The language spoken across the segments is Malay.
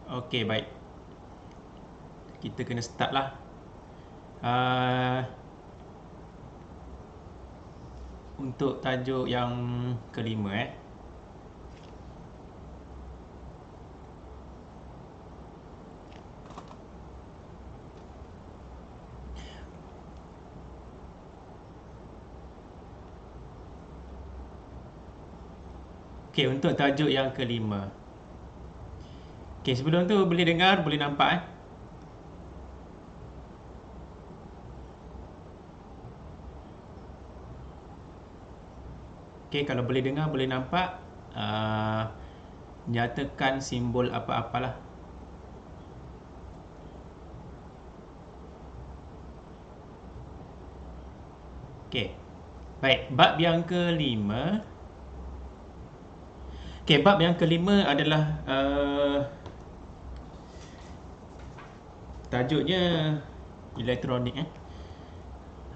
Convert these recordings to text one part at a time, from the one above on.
Okey, baik. Kita kena start lah. Uh, untuk tajuk yang kelima Okey, untuk tajuk yang kelima. Okey, sebelum tu boleh dengar, boleh nampak Okey, kalau boleh dengar, boleh nampak, nyatakan simbol apa-apalah. Okey. Baik, bab yang kelima. Okey, bab yang kelima adalah tajuknya elektronik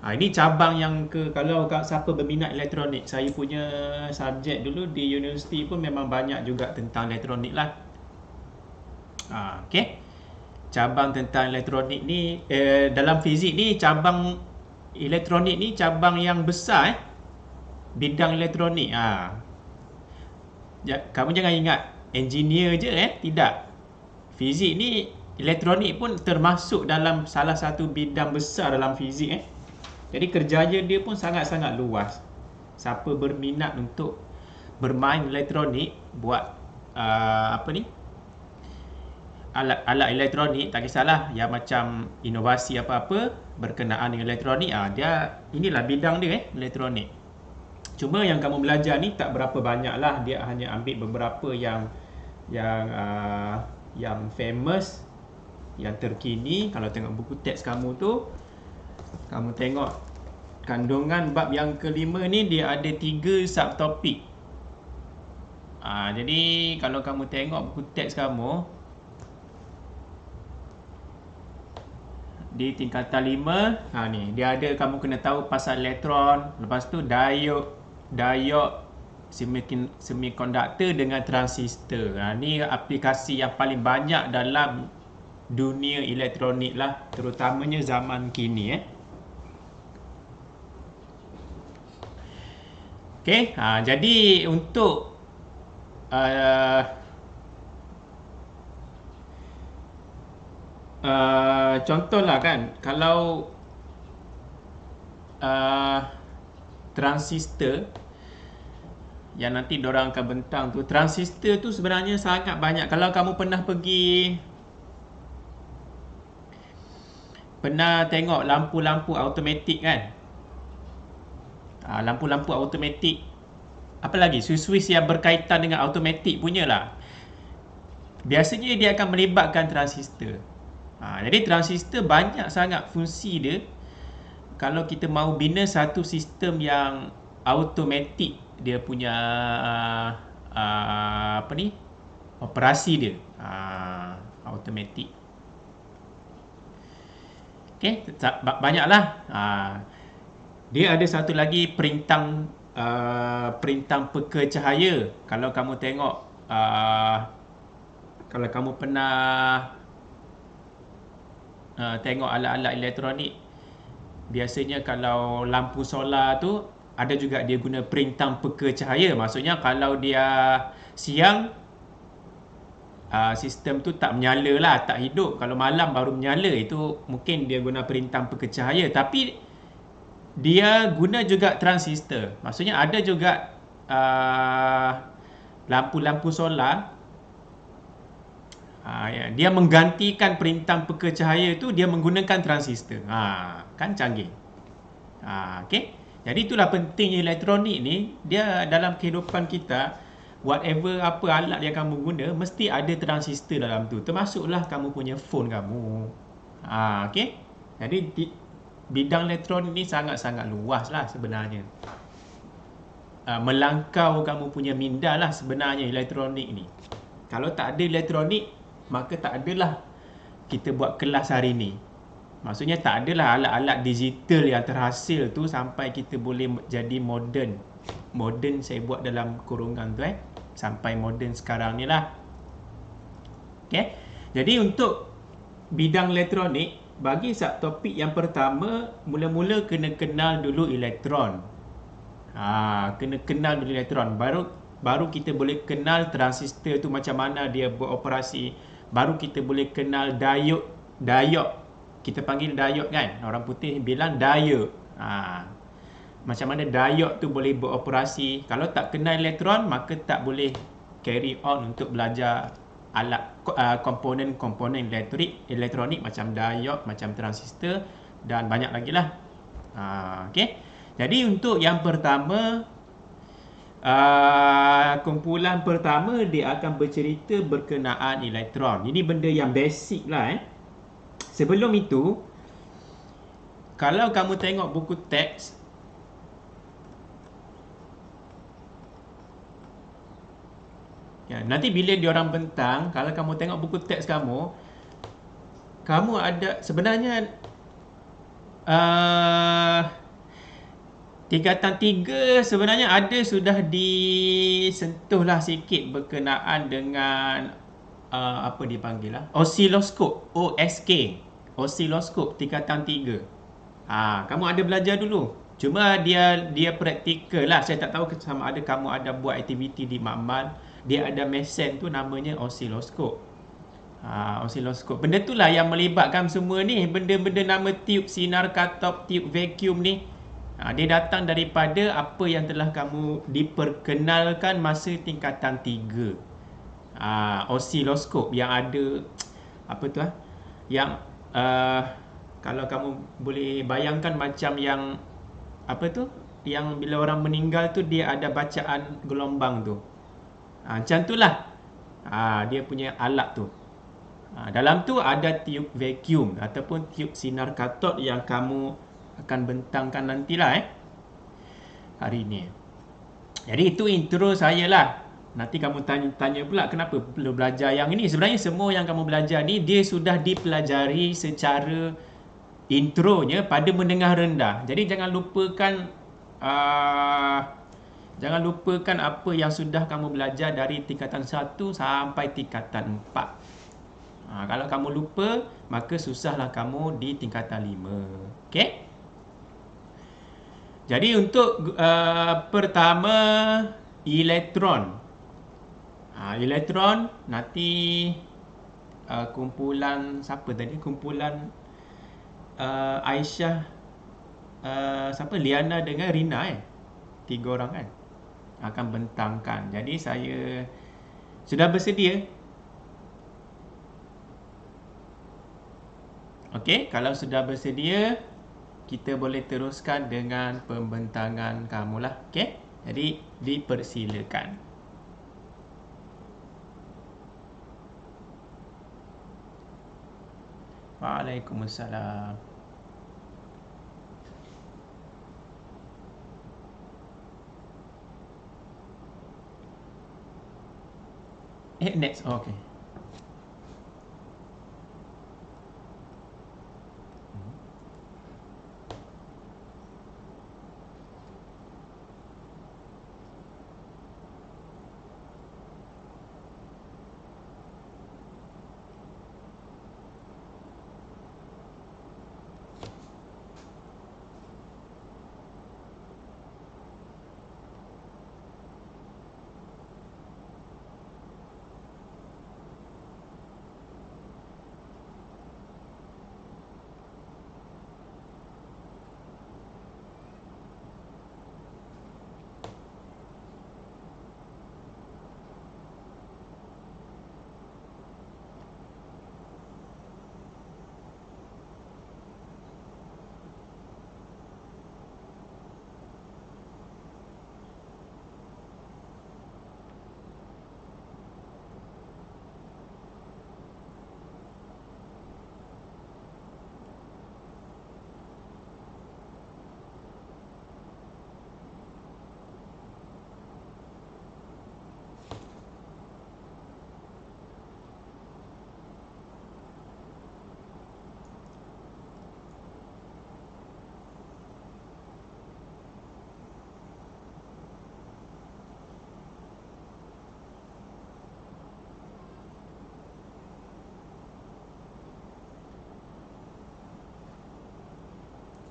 ini cabang yang kalau siapa berminat elektronik, saya punya subjek dulu di universiti pun memang banyak juga tentang elektronik lah. Okey. Cabang tentang elektronik ni dalam fizik ni cabang elektronik ni cabang yang besar bidang elektronik. Kamu jangan ingat engineer je tidak. Fizik ni elektronik pun termasuk dalam salah satu bidang besar dalam fizik Jadi kerjaya dia pun sangat-sangat luas. Siapa berminat untuk bermain elektronik, buat alat-alat elektronik, tak kisahlah yang macam inovasi apa-apa berkenaan dengan elektronik, inilah bidang dia elektronik. Cuma yang kamu belajar ni tak berapa banyak lah, dia hanya ambil beberapa yang famous, yang terkini. Kalau tengok buku teks kamu tu, kamu tengok kandungan bab yang kelima ni dia ada 3 subtopik. Jadi kalau kamu tengok buku teks kamu di tingkatan 5, ni dia ada, kamu kena tahu pasal elektron, lepas tu diod semiconductor dengan transistor. Ni aplikasi yang paling banyak dalam dunia elektronik lah, terutamanya zaman kini Okey, jadi untuk contohlah kan, kalau transistor yang nanti diorang akan bentang tu, transistor tu sebenarnya sangat banyak. Kalau kamu pernah tengok lampu-lampu automatik kan, lampu-lampu automatik, apa lagi, suis-suis yang berkaitan dengan automatik punya lah, biasanya dia akan melibatkan transistor. Jadi transistor banyak sangat fungsi dia. Kalau kita mahu bina satu sistem yang automatik, dia punya operasi dia automatik. Okey, banyaklah. Dia ada satu lagi perintang peka cahaya. Kalau kamu tengok, kalau kamu pernah tengok alat-alat elektronik, biasanya kalau lampu solar tu ada juga dia guna perintang peka cahaya. Maksudnya kalau dia siang, sistem tu tak menyala lah, tak hidup. Kalau malam baru menyala, itu mungkin dia guna perintang peka cahaya. Tapi dia guna juga transistor. Maksudnya ada juga lampu-lampu solar, dia menggantikan perintang peka cahaya tu, dia menggunakan transistor. Kan canggih. Okay? Jadi itulah pentingnya elektronik ni. Dia dalam kehidupan kita, whatever apa alat yang kamu guna, mesti ada transistor dalam tu. Termasuklah kamu punya phone kamu. Okay? Jadi bidang elektronik ni sangat-sangat luas lah sebenarnya. Melangkau kamu punya minda lah sebenarnya elektronik ni. Kalau tak ada elektronik, maka tak adalah kita buat kelas hari ni. Maksudnya tak adalah alat-alat digital yang terhasil tu sampai kita boleh jadi moden. Moden saya buat dalam kurungan tu sampai moden sekarang ni lah. Okay? Jadi untuk bidang elektronik, bagi subtopik yang pertama, mula-mula kena kenal dulu elektron. Kena kenal dulu elektron. Baru kita boleh kenal transistor tu macam mana dia beroperasi. Baru kita boleh kenal diode. Kita panggil diode kan. Orang putih bilang diode. Macam mana diode tu boleh beroperasi. Kalau tak kenal elektron, maka tak boleh carry on untuk belajar alat komponen elektronik macam diode, macam transistor dan banyak lagi lah. Okay. Jadi untuk yang pertama, kumpulan pertama dia akan bercerita berkenaan elektron. Ini benda yang basic lah. Sebelum itu, kalau kamu tengok buku teks, nanti bila diorang bentang, kalau kamu tengok buku teks kamu ada sebenarnya tingkatan 3 sebenarnya ada sudah disentuhlah sikit berkenaan dengan apa dipanggil lah, osiloskop, osiloskop tingkatan 3. Kamu ada belajar dulu. Cuma dia praktikal lah. Saya tak tahu sama ada kamu ada buat aktiviti di makmal. Dia ada mesin tu namanya osiloskop. Osiloskop. Benda tu lah yang melibatkan semua ni. Benda-benda nama tiup sinar katop, tiup vacuum ni. Dia datang daripada apa yang telah kamu diperkenalkan masa tingkatan 3. Osiloskop yang ada apa tu yang kalau kamu boleh bayangkan macam yang apa tu, yang bila orang meninggal tu dia ada bacaan gelombang tu. Macam tu lah. Dia punya alat tu. Dalam tu ada tiup vacuum ataupun tiup sinar katod yang kamu akan bentangkan nantilah hari ni. Jadi itu intro saya lah. Nanti kamu tanya pula kenapa perlu belajar yang ini. Sebenarnya semua yang kamu belajar ni dia sudah dipelajari secara intronya pada menengah rendah. Jadi jangan lupakan apa yang sudah kamu belajar dari tingkatan 1 sampai tingkatan 4. Kalau kamu lupa, maka susahlah kamu di tingkatan 5. Okey? Jadi untuk pertama, elektron. Elektron nanti kumpulan siapa tadi? Kumpulan Aisyah, siapa? Liana dengan Rina 3 orang kan akan bentangkan. Jadi saya sudah bersedia. Okey, kalau sudah bersedia, kita boleh teruskan dengan pembentangan kamulah. Okey? Jadi dipersilakan. Waalaikumsalam. Next. Okey.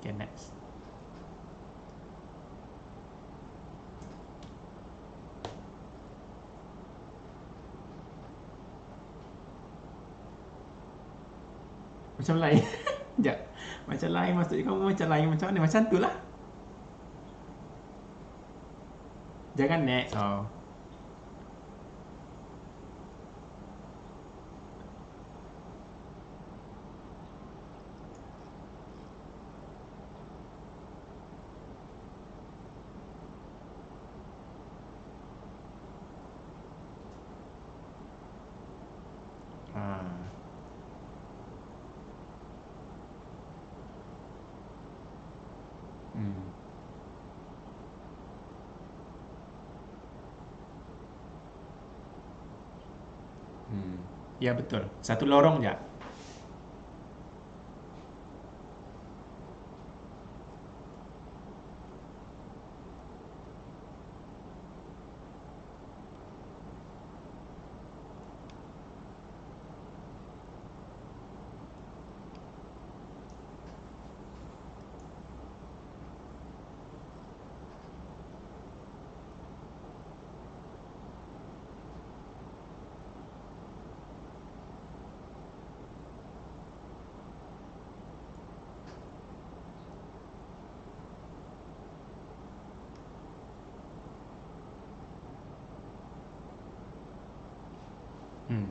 Okay, next. Macam lain. Sekejap. Macam lain maksudnya kamu macam lain macam mana? Macam tu lah. Jangan next. Oh. Ha. Hmm. Hmm. Ya betul. Satu lorong je. Hmm.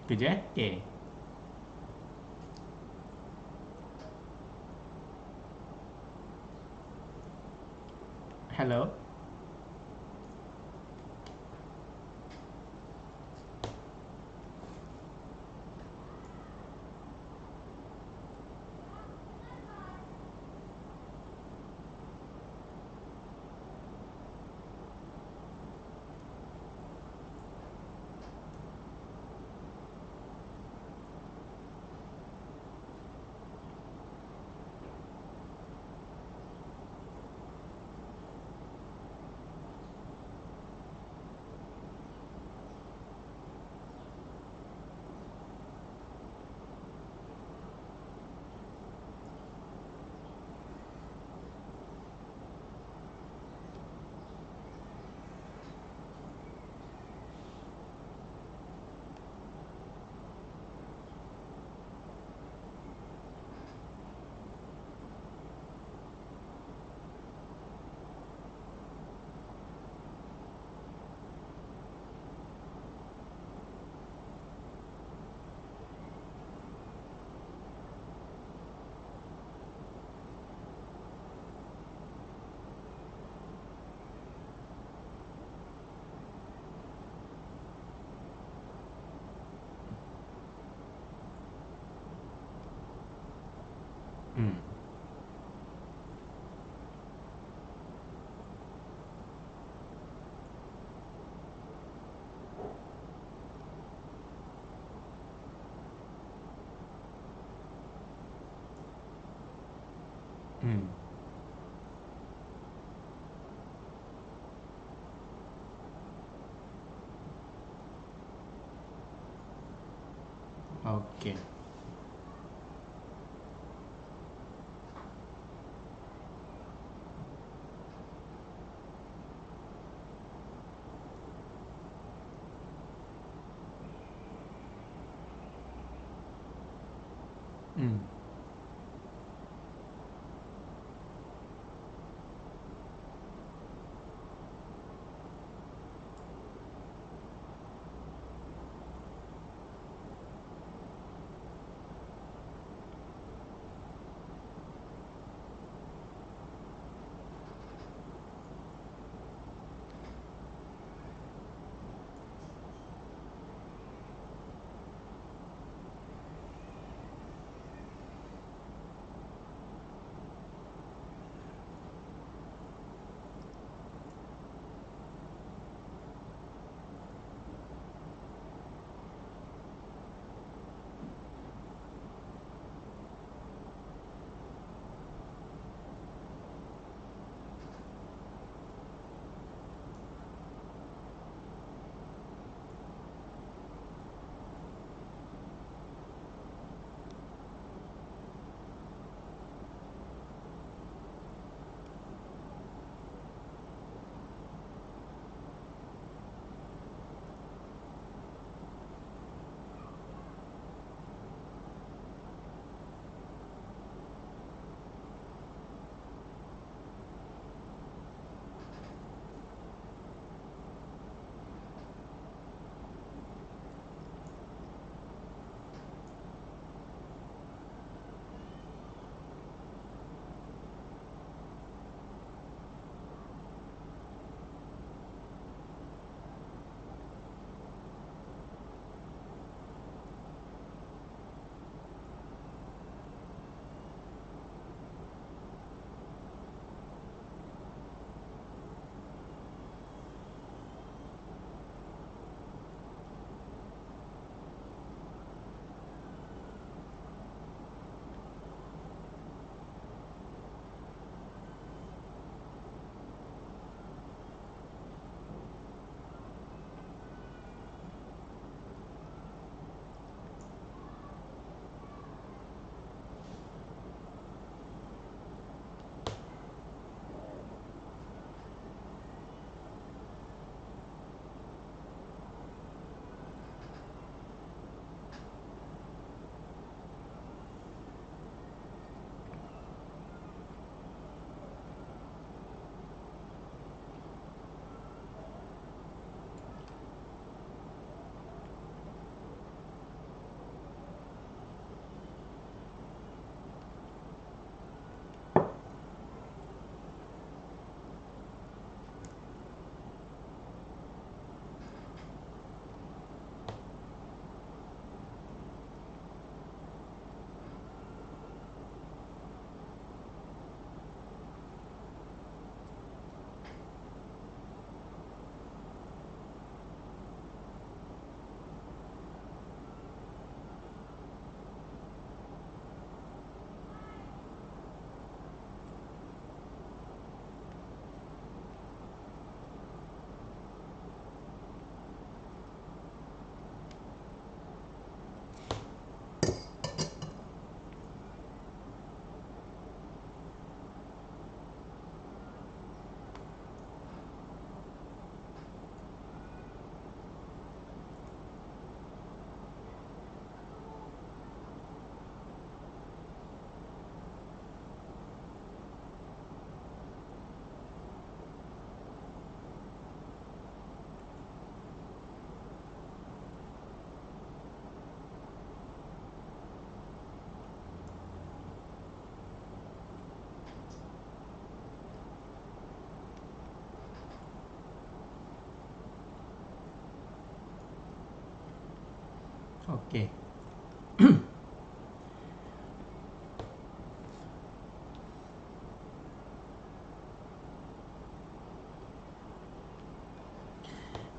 Itu je. Okay. Hello. Hmm. Hmm. Okay. Hmm. Okey.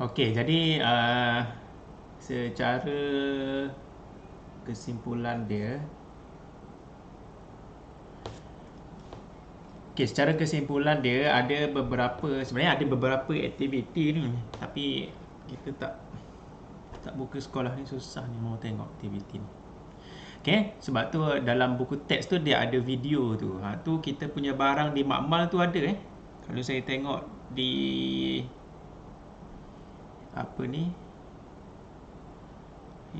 Okey, jadi secara kesimpulan dia, secara kesimpulan dia sebenarnya ada beberapa aktiviti ni, tapi kita tak buka sekolah ni susah ni mau tengok aktiviti ni. Okey, sebab tu dalam buku teks tu dia ada video tu. Tu kita punya barang di makmal tu ada Kalau saya tengok di apa ni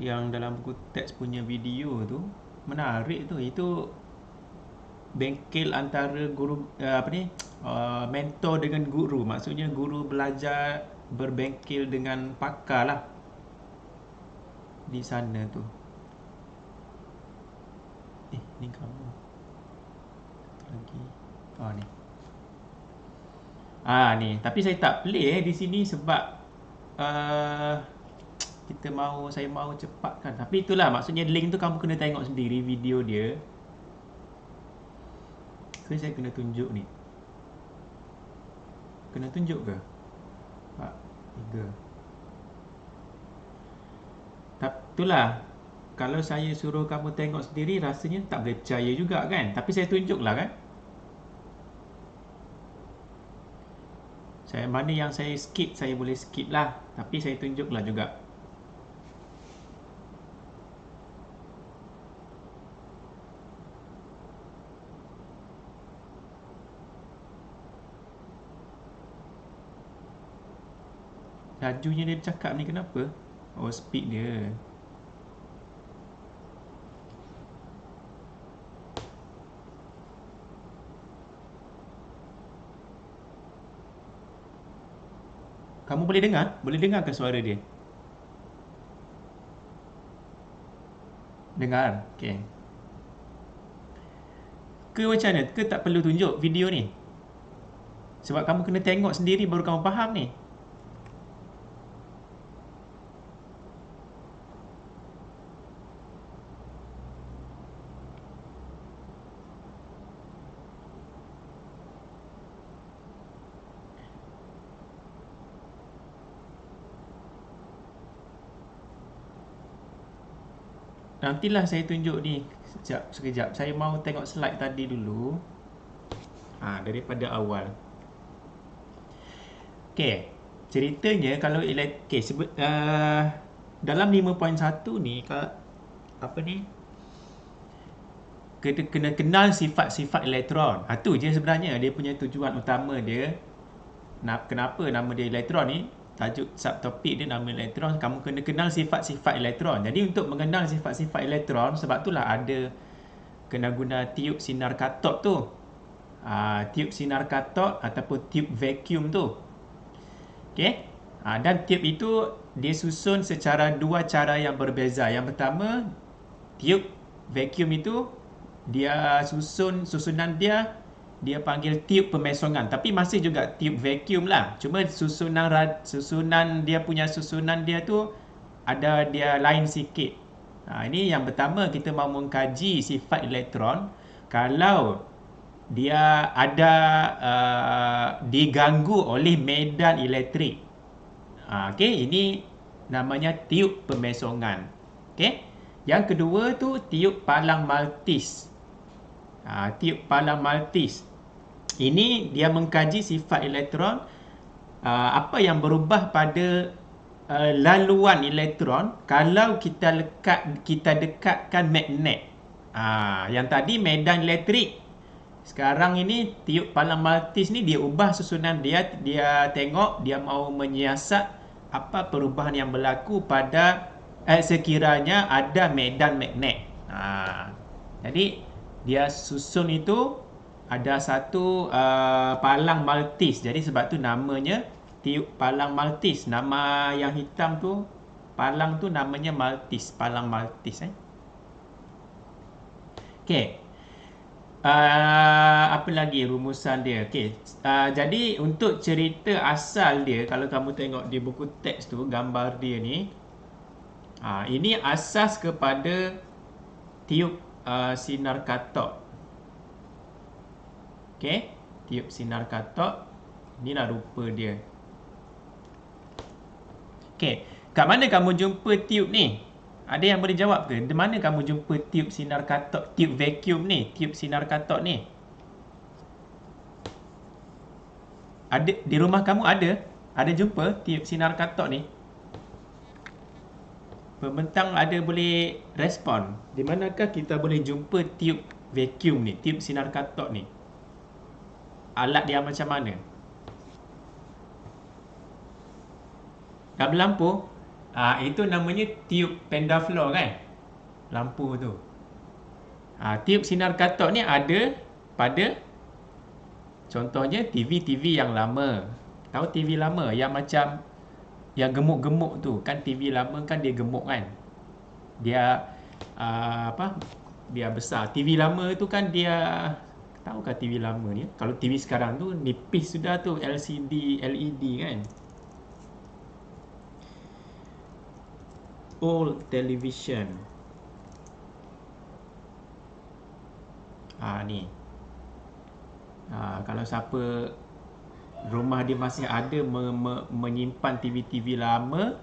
yang dalam buku teks punya video tu menarik tu. Itu bengkel antara guru mentor dengan guru. Maksudnya guru belajar berbengkel dengan pakar lah di sana tu. Ni kamu satu lagi. Ni ni, tapi saya tak play di sini sebab saya mau cepatkan. Tapi itulah maksudnya link tu kamu kena tengok sendiri video dia. Saya kena tunjuk ni. Kena tunjuk ke? 4, 3. Itulah. Kalau saya suruh kamu tengok sendiri, rasanya tak boleh percaya juga kan? Tapi saya tunjuklah kan? Mana yang saya skip, saya boleh skip lah. Tapi saya tunjuklah juga. Lajunya dia bercakap ni kenapa? Speed dia. Kamu boleh dengar? Boleh dengar ke suara dia? Dengar? Okey. Ke macam mana? Ke tak perlu tunjuk video ni? Sebab kamu kena tengok sendiri baru kamu faham ni. Nantilah saya tunjuk ni. Sekejap. Saya mau tengok slide tadi dulu. Daripada awal. Okey. Ceritanya kalau dalam 5.1 ni kena kenal sifat-sifat elektron. Tu je sebenarnya dia punya tujuan utama dia. Kenapa nama dia elektron ni? Tajuk subtopik dia nama elektron. Kamu kena kenal sifat-sifat elektron. Jadi untuk mengenal sifat-sifat elektron, sebab itulah ada kena guna tiup sinar katod tu. Tiup sinar katod ataupun tiup vacuum tu. Okey. Dan tiup itu dia susun secara dua cara yang berbeza. Yang pertama, tiup vacuum itu dia susunan dia panggil tiup pemesongan, tapi masih juga tiup vacuum lah. Cuma susunan dia tu ada dia lain sikit. Ini yang pertama, kita mahu mengkaji sifat elektron kalau dia ada diganggu oleh medan elektrik. Okey, ini namanya tiup pemesongan. Okey. Yang kedua tu tiup palang maltis. Tiup palang maltis. Ini dia mengkaji sifat elektron, apa yang berubah pada laluan elektron kalau kita dekatkan magnet. Yang tadi medan elektrik. Sekarang ini tiup palang maltis ni dia ubah susunan dia tengok dia mau menyiasat apa perubahan yang berlaku pada sekiranya ada medan magnet. Jadi dia susun itu ada satu palang maltis. Jadi sebab tu namanya tiup palang maltis. Nama yang hitam tu, palang tu namanya maltis, palang maltis. Okey. Apa lagi rumusan dia? Okey. Jadi untuk cerita asal dia, kalau kamu tengok di buku teks tu gambar dia ni, Ini asas kepada tiup sinar katok. Okey, tiup sinar katok. Inilah rupa dia. Okey, kat mana kamu jumpa tiup ni? Ada yang boleh jawab ke? Di mana kamu jumpa tiup sinar katok, tiup vacuum ni, tiup sinar katok ni? Ada di rumah kamu ada? Ada jumpa tiup sinar katok ni? Pembentang ada boleh respon. Di manakah kita boleh jumpa tiup vacuum ni, tiup sinar katok ni? Alat dia macam mana? Kabel lampu? Itu namanya tiup pendaflor kan? Lampu tu. Tiup sinar katok ni ada pada contohnya TV-TV yang lama. Tahu TV lama yang macam yang gemuk-gemuk tu kan, TV lama kan dia gemuk kan? Dia dia besar. TV lama tu kan dia, tahukah TV lama ni? Kalau TV sekarang tu nipis sudah tu, LCD, LED kan? Old television. Ni. Kalau siapa rumah dia masih ada menyimpan TV-TV lama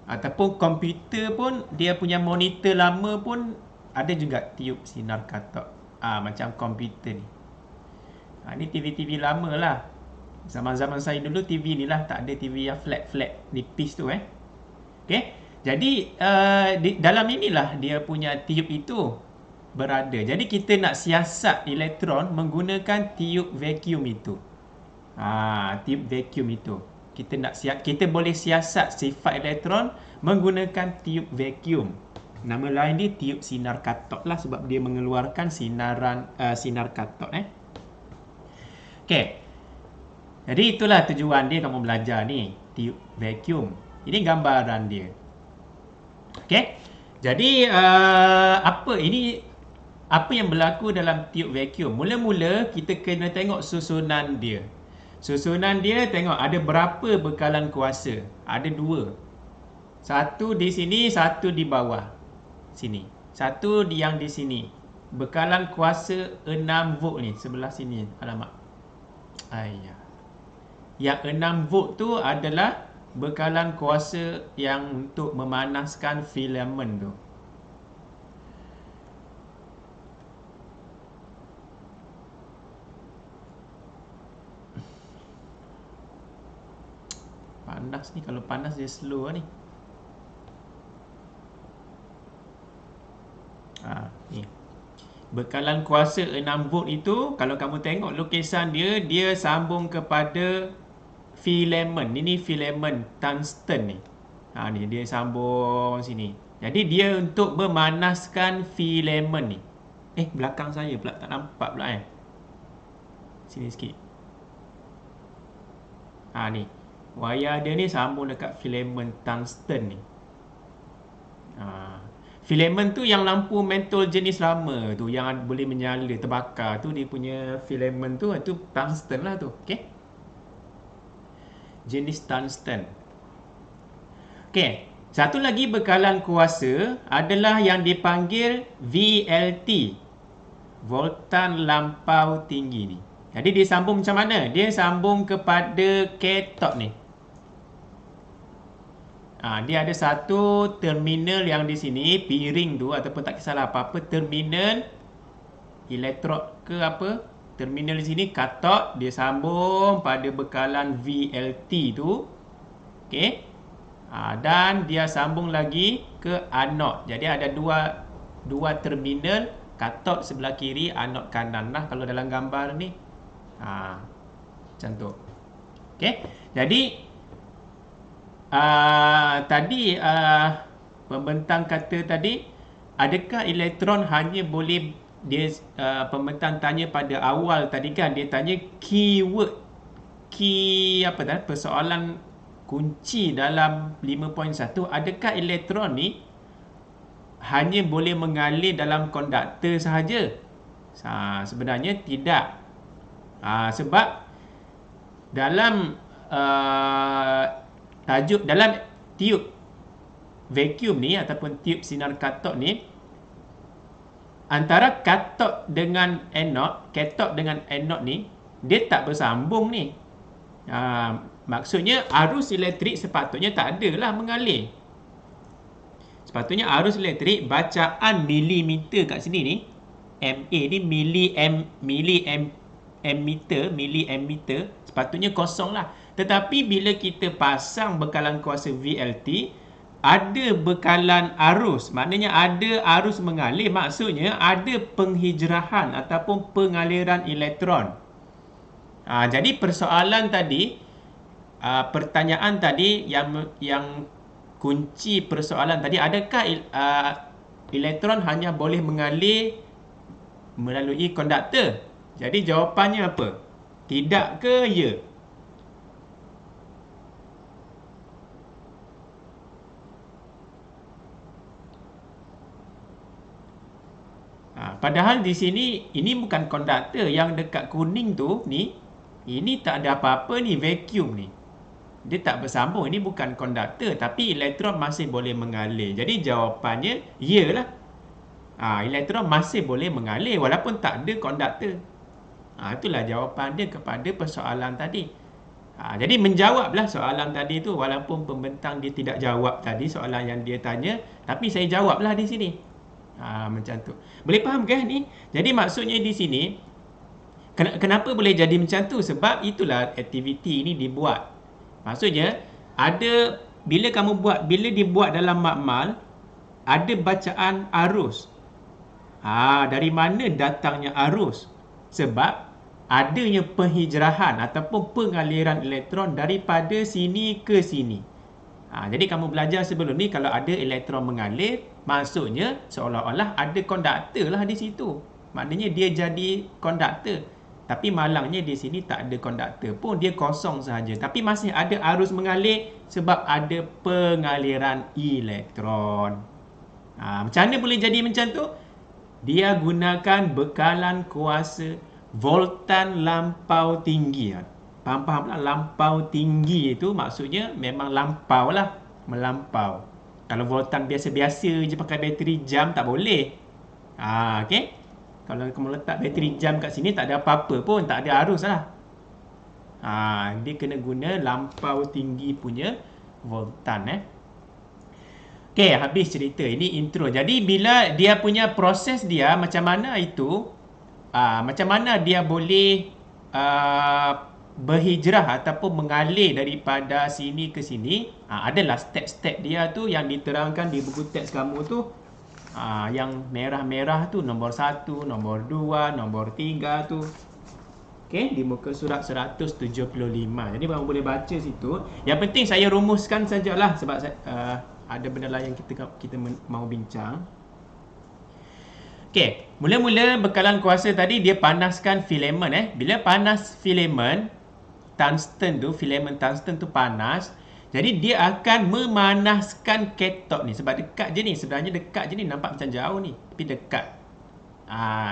ataupun komputer pun, dia punya monitor lama pun ada juga tiup sinar katok. Macam komputer ni. Ni TV-TV lama lah. Zaman-zaman saya dulu TV ni lah, tak ada TV yang flat-flat nipis tu Okay. Jadi dalam inilah dia punya tiup itu berada. Jadi kita nak siasat elektron menggunakan tiup vacuum itu. Tiup vacuum itu. Kita boleh siasat sifat elektron menggunakan tiup vacuum. Nama lain dia tiup sinar katok lah, sebab dia mengeluarkan sinar katok Okey. Jadi itulah tujuan dia kamu belajar ni, tiup vacuum. Ini gambaran dia. Okey. Jadi apa yang berlaku dalam tiup vacuum? Mula-mula kita kena tengok susunan dia. Susunan dia tengok ada berapa bekalan kuasa. Ada 2. Satu di sini, satu di bawah. Sini. Satu yang di sini. Bekalan kuasa 6 volt ni, sebelah sini. Alamak. Yang 6 volt tu adalah bekalan kuasa yang untuk memanaskan filament tu. Panas ni, kalau panas dia slow ni. Ni. Bekalan kuasa 6 volt itu, kalau kamu tengok lukisan dia, dia sambung kepada filament. Ini filament tungsten ni. Ni dia sambung sini. Jadi dia untuk memanaskan filament ni. Belakang saya pula tak nampak pula Sini sikit. Ni. Wayar dia ni sambung dekat filament tungsten ni. Filament tu yang lampu mentol jenis lama tu, yang boleh menyala, terbakar tu, dia punya filament tu, itu tungsten lah tu. Okey. Jenis tungsten. Okey. Satu lagi bekalan kuasa adalah yang dipanggil VLT. Voltan lampau tinggi ni. Jadi dia sambung macam mana? Dia sambung kepada katot ni. Dia ada satu terminal yang di sini, piring tu ataupun tak kisahlah apa-apa, terminal elektrod ke apa, terminal di sini katot, dia sambung pada bekalan VLT tu. Okey. Dan dia sambung lagi ke anod. Jadi ada dua terminal, katot sebelah kiri, anod kanan lah kalau dalam gambar ni. Macam tu. Okey. Jadi tadi pembentang kata tadi, adakah elektron hanya boleh pembentang tanya pada awal tadi kan, dia tanya keyword, persoalan kunci dalam 5.1, adakah elektron ni hanya boleh mengalir dalam konduktor sahaja? Sebenarnya tidak. Sebab dalam tajuk dalam tiup vacuum ni ataupun tube sinar katod ni, antara katod dengan anode, katod dengan anode ni, dia tak bersambung ni. Maksudnya arus elektrik sepatutnya tak adalah mengalir. Sepatutnya arus elektrik bacaan milimeter kat sini ni, MA ni miliammeter, sepatutnya kosong lah. Tetapi bila kita pasang bekalan kuasa VLT, ada bekalan arus, maknanya ada arus mengalir, maksudnya ada penghijrahan ataupun pengaliran elektron. Jadi persoalan tadi, pertanyaan tadi yang kunci persoalan tadi, adakah elektron hanya boleh mengalir melalui konduktor? Jadi jawapannya apa? Tidak ke ya? Padahal di sini ini bukan konduktor, yang dekat kuning tu ni, ini tak ada apa-apa ni, vacuum ni. Dia tak bersambung, ini bukan konduktor, tapi elektron masih boleh mengalir. Jadi jawapannya iyalah. Elektron masih boleh mengalir walaupun tak ada konduktor. Itulah jawapan dia kepada persoalan tadi. Jadi menjawablah soalan tadi tu, walaupun pembentang dia tidak jawab tadi soalan yang dia tanya, tapi saya jawablah di sini. Macam tu. Boleh faham ke ni? Jadi maksudnya di sini, kenapa boleh jadi macam tu? Sebab itulah aktiviti ini dibuat. Maksudnya, bila dibuat dalam makmal, ada bacaan arus. Dari mana datangnya arus? Sebab adanya penghijrahan ataupun pengaliran elektron daripada sini ke sini. Jadi kamu belajar sebelum ni, kalau ada elektron mengalir, maksudnya seolah-olah ada konduktor lah di situ. Maknanya dia jadi konduktor. Tapi malangnya di sini tak ada konduktor pun, dia kosong sahaja. Tapi masih ada arus mengalir sebab ada pengaliran elektron. Macam mana boleh jadi macam tu? Dia gunakan bekalan kuasa voltan lampau tinggi. Faham lah, lampau tinggi itu maksudnya memang lampau lah, melampau. Kalau voltan biasa-biasa je pakai bateri jam tak boleh. Okay? Kalau kamu letak bateri jam kat sini tak ada apa-apa pun, tak ada arus lah. Dia kena guna lampau tinggi punya voltan. Okay, habis cerita. Ini intro. Jadi bila dia punya proses dia macam mana itu, macam mana dia boleh berhijrah ataupun mengalir daripada sini ke sini, adalah step-step dia tu yang diterangkan di buku teks kamu tu. Yang merah-merah tu nombor 1, nombor 2, nombor 3 tu. Okay, di muka surat 175. Jadi kamu boleh baca situ. Yang penting saya rumuskan sajalah sebab ada benda lain yang kita mau bincang. Okay, mula-mula bekalan kuasa tadi dia panaskan filament. Bila panas filament tungsten tu, filament tungsten tu panas, jadi dia akan memanaskan katod ni. Sebab dekat je ni, sebenarnya dekat je ni, nampak macam jauh ni, tapi dekat.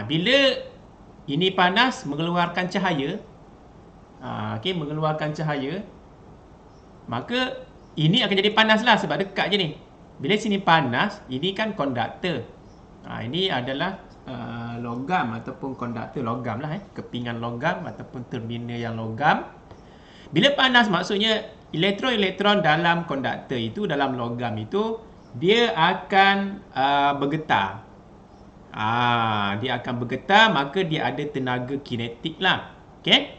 Bila ini panas, mengeluarkan cahaya, mengeluarkan cahaya, maka ini akan jadi panas lah sebab dekat je ni. Bila sini panas, ini kan konduktor. Ini adalah logam ataupun konduktor logam lah, kepingan logam ataupun terminal yang logam. Bila panas maksudnya elektron-elektron dalam konduktor itu, dalam logam itu, dia akan bergetar. Dia akan bergetar, maka dia ada tenaga kinetik lah. Okay?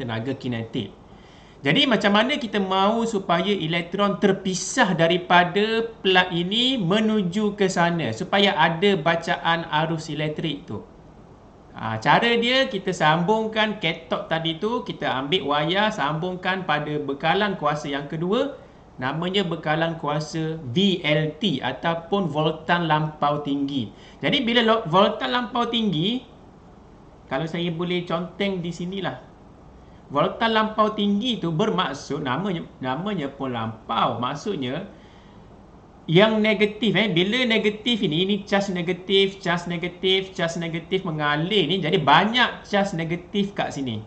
Tenaga kinetik. Jadi macam mana kita mahu supaya elektron terpisah daripada plat ini menuju ke sana, supaya ada bacaan arus elektrik tu. Cara dia, kita sambungkan katod tadi tu, kita ambil wayar, sambungkan pada bekalan kuasa yang kedua, namanya bekalan kuasa VLT ataupun voltan lampau tinggi. Jadi bila voltan lampau tinggi, kalau saya boleh conteng di sinilah, voltan lampau tinggi tu bermaksud, namanya pun lampau, maksudnya yang negatif, bila negatif ini charge negatif, charge negatif, charge negatif mengalir ni, jadi banyak charge negatif kat sini.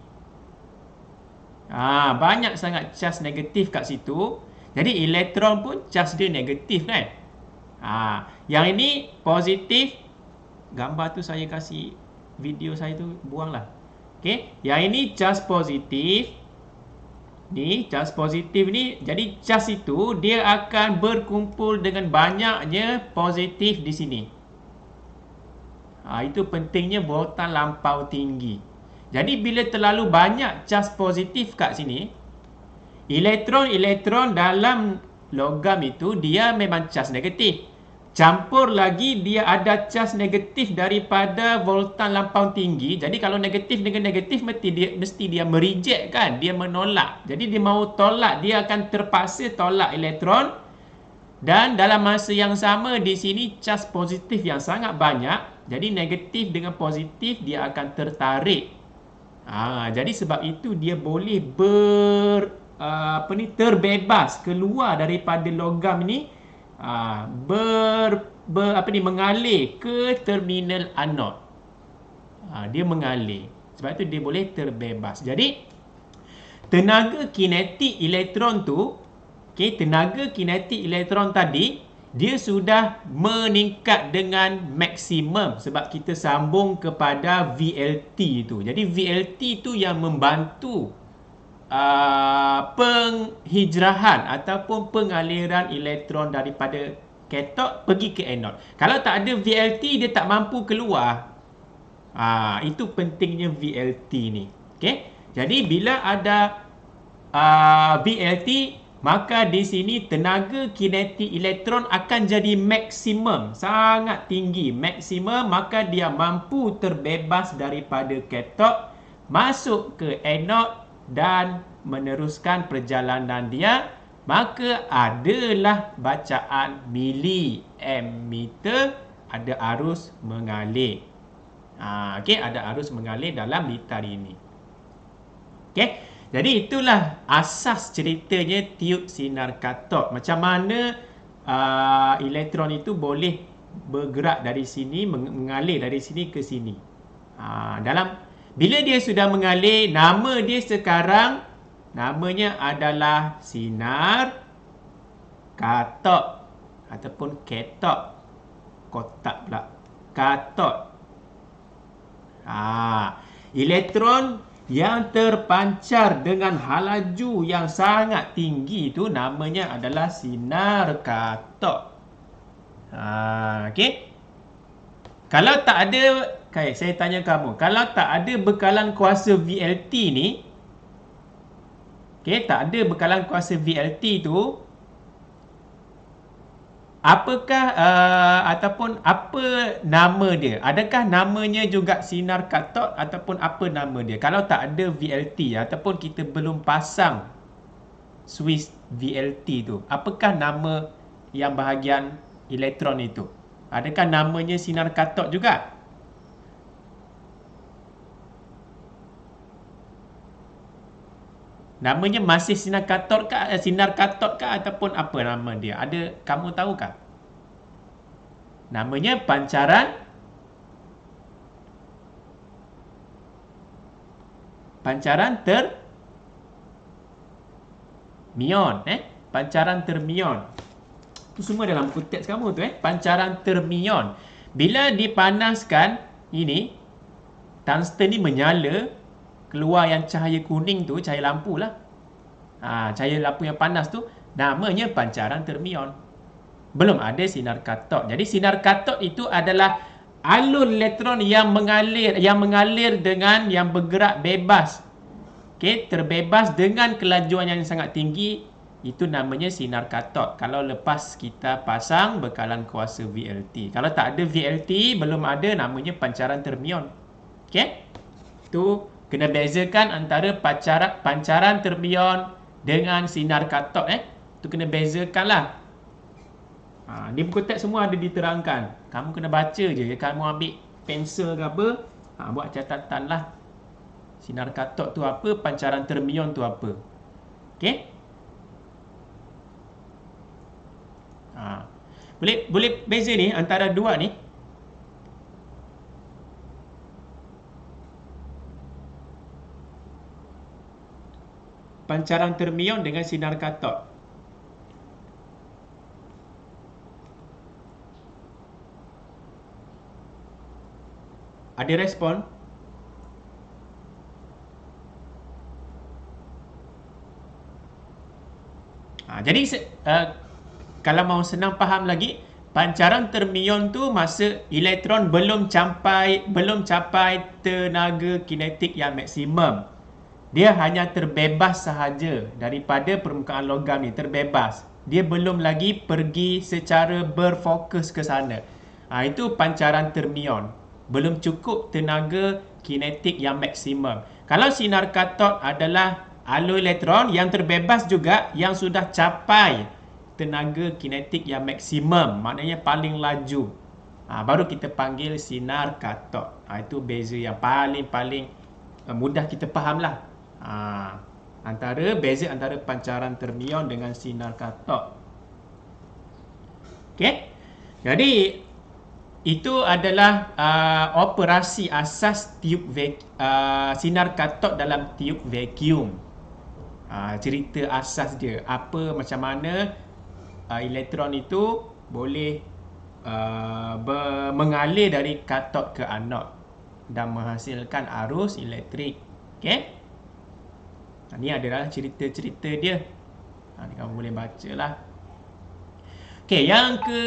Banyak sangat charge negatif kat situ. Jadi elektron pun charge dia negatif kan. Yang ini positif. Gambar tu saya kasih, video saya tu buanglah. Okey, yang ini charge positif. Ni charge positif ni, jadi charge itu dia akan berkumpul dengan banyaknya positif di sini. Itu pentingnya voltan lampau tinggi. Jadi bila terlalu banyak charge positif kat sini, elektron-elektron dalam logam itu dia memang charge negatif. Campur lagi dia ada charge negatif daripada voltan lampau tinggi. Jadi kalau negatif dengan negatif mesti dia mereject kan, dia menolak. Jadi dia mau tolak, dia akan terpaksa tolak elektron. Dan dalam masa yang sama di sini charge positif yang sangat banyak. Jadi negatif dengan positif dia akan tertarik. Jadi sebab itu dia boleh terbebas keluar daripada logam ni, mengalir ke terminal anod. Dia mengalir. Sebab itu dia boleh terbebas. Jadi tenaga kinetik elektron tu, tenaga kinetik elektron tadi dia sudah meningkat dengan maksimum sebab kita sambung kepada VLT tu. Jadi VLT tu yang membantu penghijrahan ataupun pengaliran elektron daripada katot pergi ke anod. Kalau tak ada VLT dia tak mampu keluar. Itu pentingnya VLT ni. Okey. Jadi bila ada VLT, maka di sini tenaga kinetik elektron akan jadi maksimum, sangat tinggi, maksimum, maka dia mampu terbebas daripada katot masuk ke anod dan meneruskan perjalanan dia, maka adalah bacaan miliampere, ada arus mengalir. Ada arus mengalir dalam litar ini. Jadi itulah asas ceritanya tiup sinar katod. Macam mana elektron itu boleh bergerak dari sini, mengalir dari sini ke sini. Bila dia sudah mengalir, nama dia sekarang namanya adalah sinar katod ataupun katot. Kotak pula. Katod. Elektron yang terpancar dengan halaju yang sangat tinggi itu namanya adalah sinar katod. Okey. Kalau tak ada, saya tanya kamu, kalau tak ada bekalan kuasa VLT ni, tak ada bekalan kuasa VLT tu, apakah ataupun apa nama dia? Adakah namanya juga sinar katod ataupun apa nama dia? Kalau tak ada VLT ataupun kita belum pasang switch VLT tu, apakah nama yang bahagian elektron itu? Adakah namanya sinar katod juga? Namanya masih sinar katod kah ataupun apa nama dia? Ada kamu tahukah? Namanya pancaran termion, pancaran termion. Itu semua dalam buku teks kamu tu, pancaran termion. Bila dipanaskan ini, tungsten ni menyala, keluar yang cahaya kuning tu, cahaya lampu lah. Cahaya lampu yang panas tu namanya pancaran termion. Belum ada sinar katod. Jadi sinar katod itu adalah alur elektron yang mengalir dengan yang bergerak bebas. Terbebas dengan kelajuan yang sangat tinggi. Itu namanya sinar katod. Kalau lepas kita pasang bekalan kuasa VLT. Kalau tak ada VLT, belum ada, namanya pancaran termion. Itu kena bezakan antara pancaran termion dengan sinar katod. Itu kena bezakan lah. Di buku teks semua ada diterangkan. Kamu kena baca je. Kamu ambil pensel ke apa, buat catatan lah. Sinar katod tu apa, pancaran termion tu apa. Boleh beza ni antara dua ni. Pancaran termion dengan sinar katod. Ada respon? Jadi kalau mau senang faham lagi, pancaran termion tu masa elektron belum capai tenaga kinetik yang maksimum. Dia hanya terbebas sahaja daripada permukaan logam ni, terbebas. Dia belum lagi pergi secara berfokus ke sana. Itu pancaran termion. Belum cukup tenaga kinetik yang maksimum. Kalau sinar katod adalah alur elektron yang terbebas juga, yang sudah capai tenaga kinetik yang maksimum, maknanya paling laju, baru kita panggil sinar katod. Itu beza yang paling mudah kita faham lah. Beza antara pancaran termion dengan sinar katod. Okey. Jadi itu adalah operasi asas tiub sinar katod dalam tiub vacuum. Cerita asas dia, macam mana elektron itu boleh mengalir dari katod ke anod dan menghasilkan arus elektrik. Okey. Ini adalah cerita-cerita dia. Ni kamu boleh baca lah. Okey, yang ke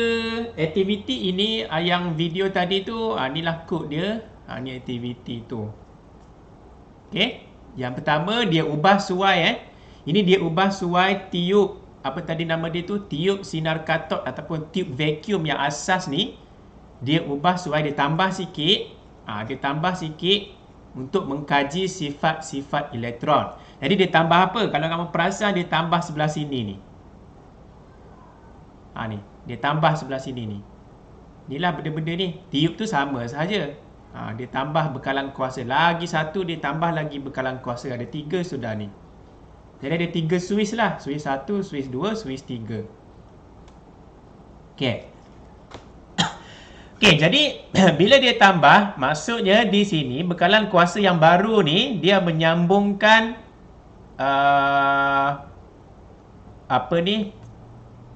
aktiviti ini, yang video tadi tu, inilah kod dia. Ni aktiviti tu. Okey, yang pertama dia ubah suai. Ini dia ubah suai tiub, apa tadi nama dia tu? Tiub sinar katod ataupun tiub vacuum yang asas ni. Dia ubah suai, dia tambah sikit. Dia tambah sikit untuk mengkaji sifat-sifat elektron. Jadi dia tambah apa? Kalau kamu perasan, dia tambah sebelah sini ni. Ni, dia tambah sebelah sini ni. Inilah benda-benda ni. Tiub tu sama sahaja. Dia tambah bekalan kuasa. Lagi satu, dia tambah lagi bekalan kuasa. Ada 3 sudah ni. Jadi ada 3 switch lah. Switch 1, switch 2, switch 3. Okey. Okey, jadi bila dia tambah, maksudnya di sini bekalan kuasa yang baru ni, dia menyambungkan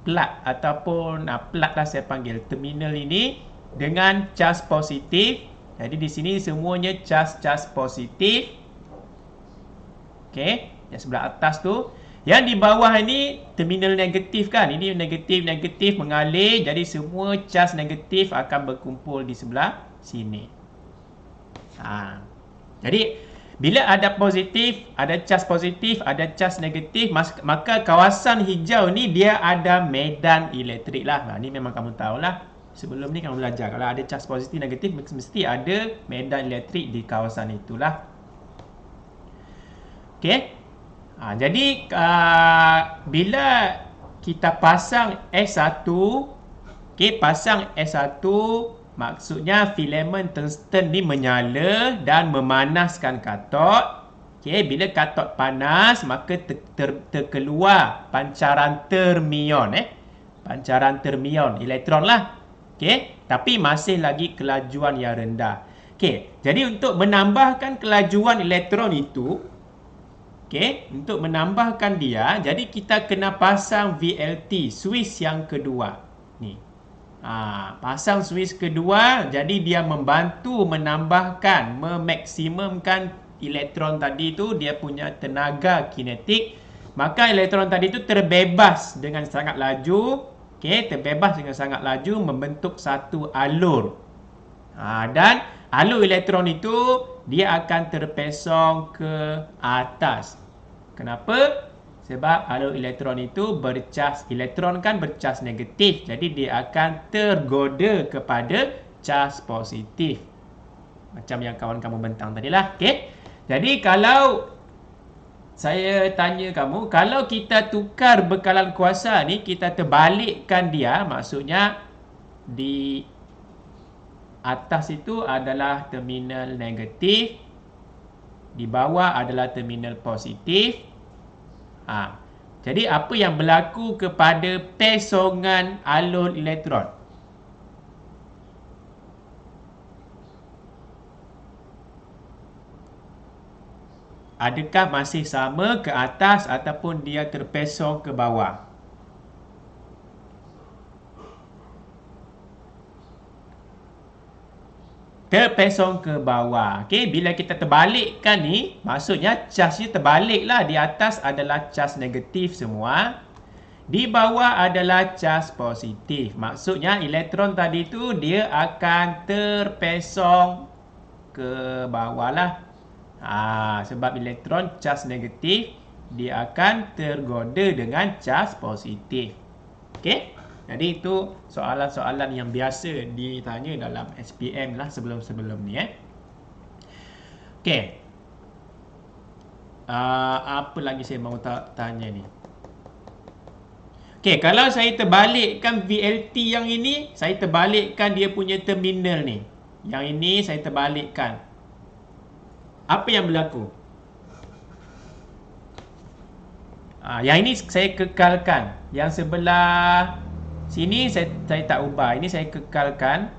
plug ataupun plug lah saya panggil, terminal ini dengan cas positif. Jadi di sini semuanya cas positif. Okey, yang sebelah atas tu. Yang di bawah ini terminal negatif kan. Ini negatif mengalir, jadi semua cas negatif akan berkumpul di sebelah sini. Jadi bila ada positif, ada cas positif, ada cas negatif, maka kawasan hijau ni dia ada medan elektrik lah. Ni memang kamu tahulah. Sebelum ni kamu belajar, kalau ada cas positif, negatif, mesti ada medan elektrik di kawasan itulah. Okey. Jadi bila kita pasang S1, pasang S1, maksudnya filament tungsten ni menyala dan memanaskan katod. Bila katod panas, maka terkeluar pancaran termion. Pancaran termion, elektron lah. Tapi masih lagi kelajuan yang rendah. Jadi untuk menambahkan kelajuan elektron itu, untuk menambahkan dia, jadi kita kena pasang VLT, switch yang kedua. Ni. Pasang switch kedua, jadi dia membantu menambahkan, memaksimumkan elektron tadi tu dia punya tenaga kinetik. Maka elektron tadi tu terbebas dengan sangat laju, terbebas dengan sangat laju membentuk satu alur. Dan alur elektron itu dia akan terpesong ke atas. Kenapa? Sebab alur elektron itu elektron kan bercas negatif. Jadi dia akan tergoda kepada cas positif. Macam yang kawan kamu bentang tadi lah. Jadi kalau saya tanya kamu, kalau kita tukar bekalan kuasa ni, kita terbalikkan dia, maksudnya di atas itu adalah terminal negatif, di bawah adalah terminal positif. Jadi apa yang berlaku kepada pesongan alur elektron? Adakah masih sama ke atas ataupun dia terpesong ke bawah? terpesong ke bawah. Okey, bila kita terbalikkan ni, maksudnya charge-nya terbaliklah. Di atas adalah charge negatif semua. Di bawah adalah charge positif. Maksudnya elektron tadi tu dia akan terpesong ke bawah lah. Sebab elektron charge negatif, dia akan tergoda dengan charge positif. Okey? Jadi itu soalan-soalan yang biasa ditanya dalam SPM lah sebelum-sebelum ni. Okey. Apa lagi saya mahu tanya ni? Okey, kalau saya terbalikkan VLT yang ini, saya terbalikkan dia punya terminal ni. Yang ini saya terbalikkan. Apa yang berlaku? Yang ini saya kekalkan. Yang sebelah sini saya tak ubah. Ini saya kekalkan.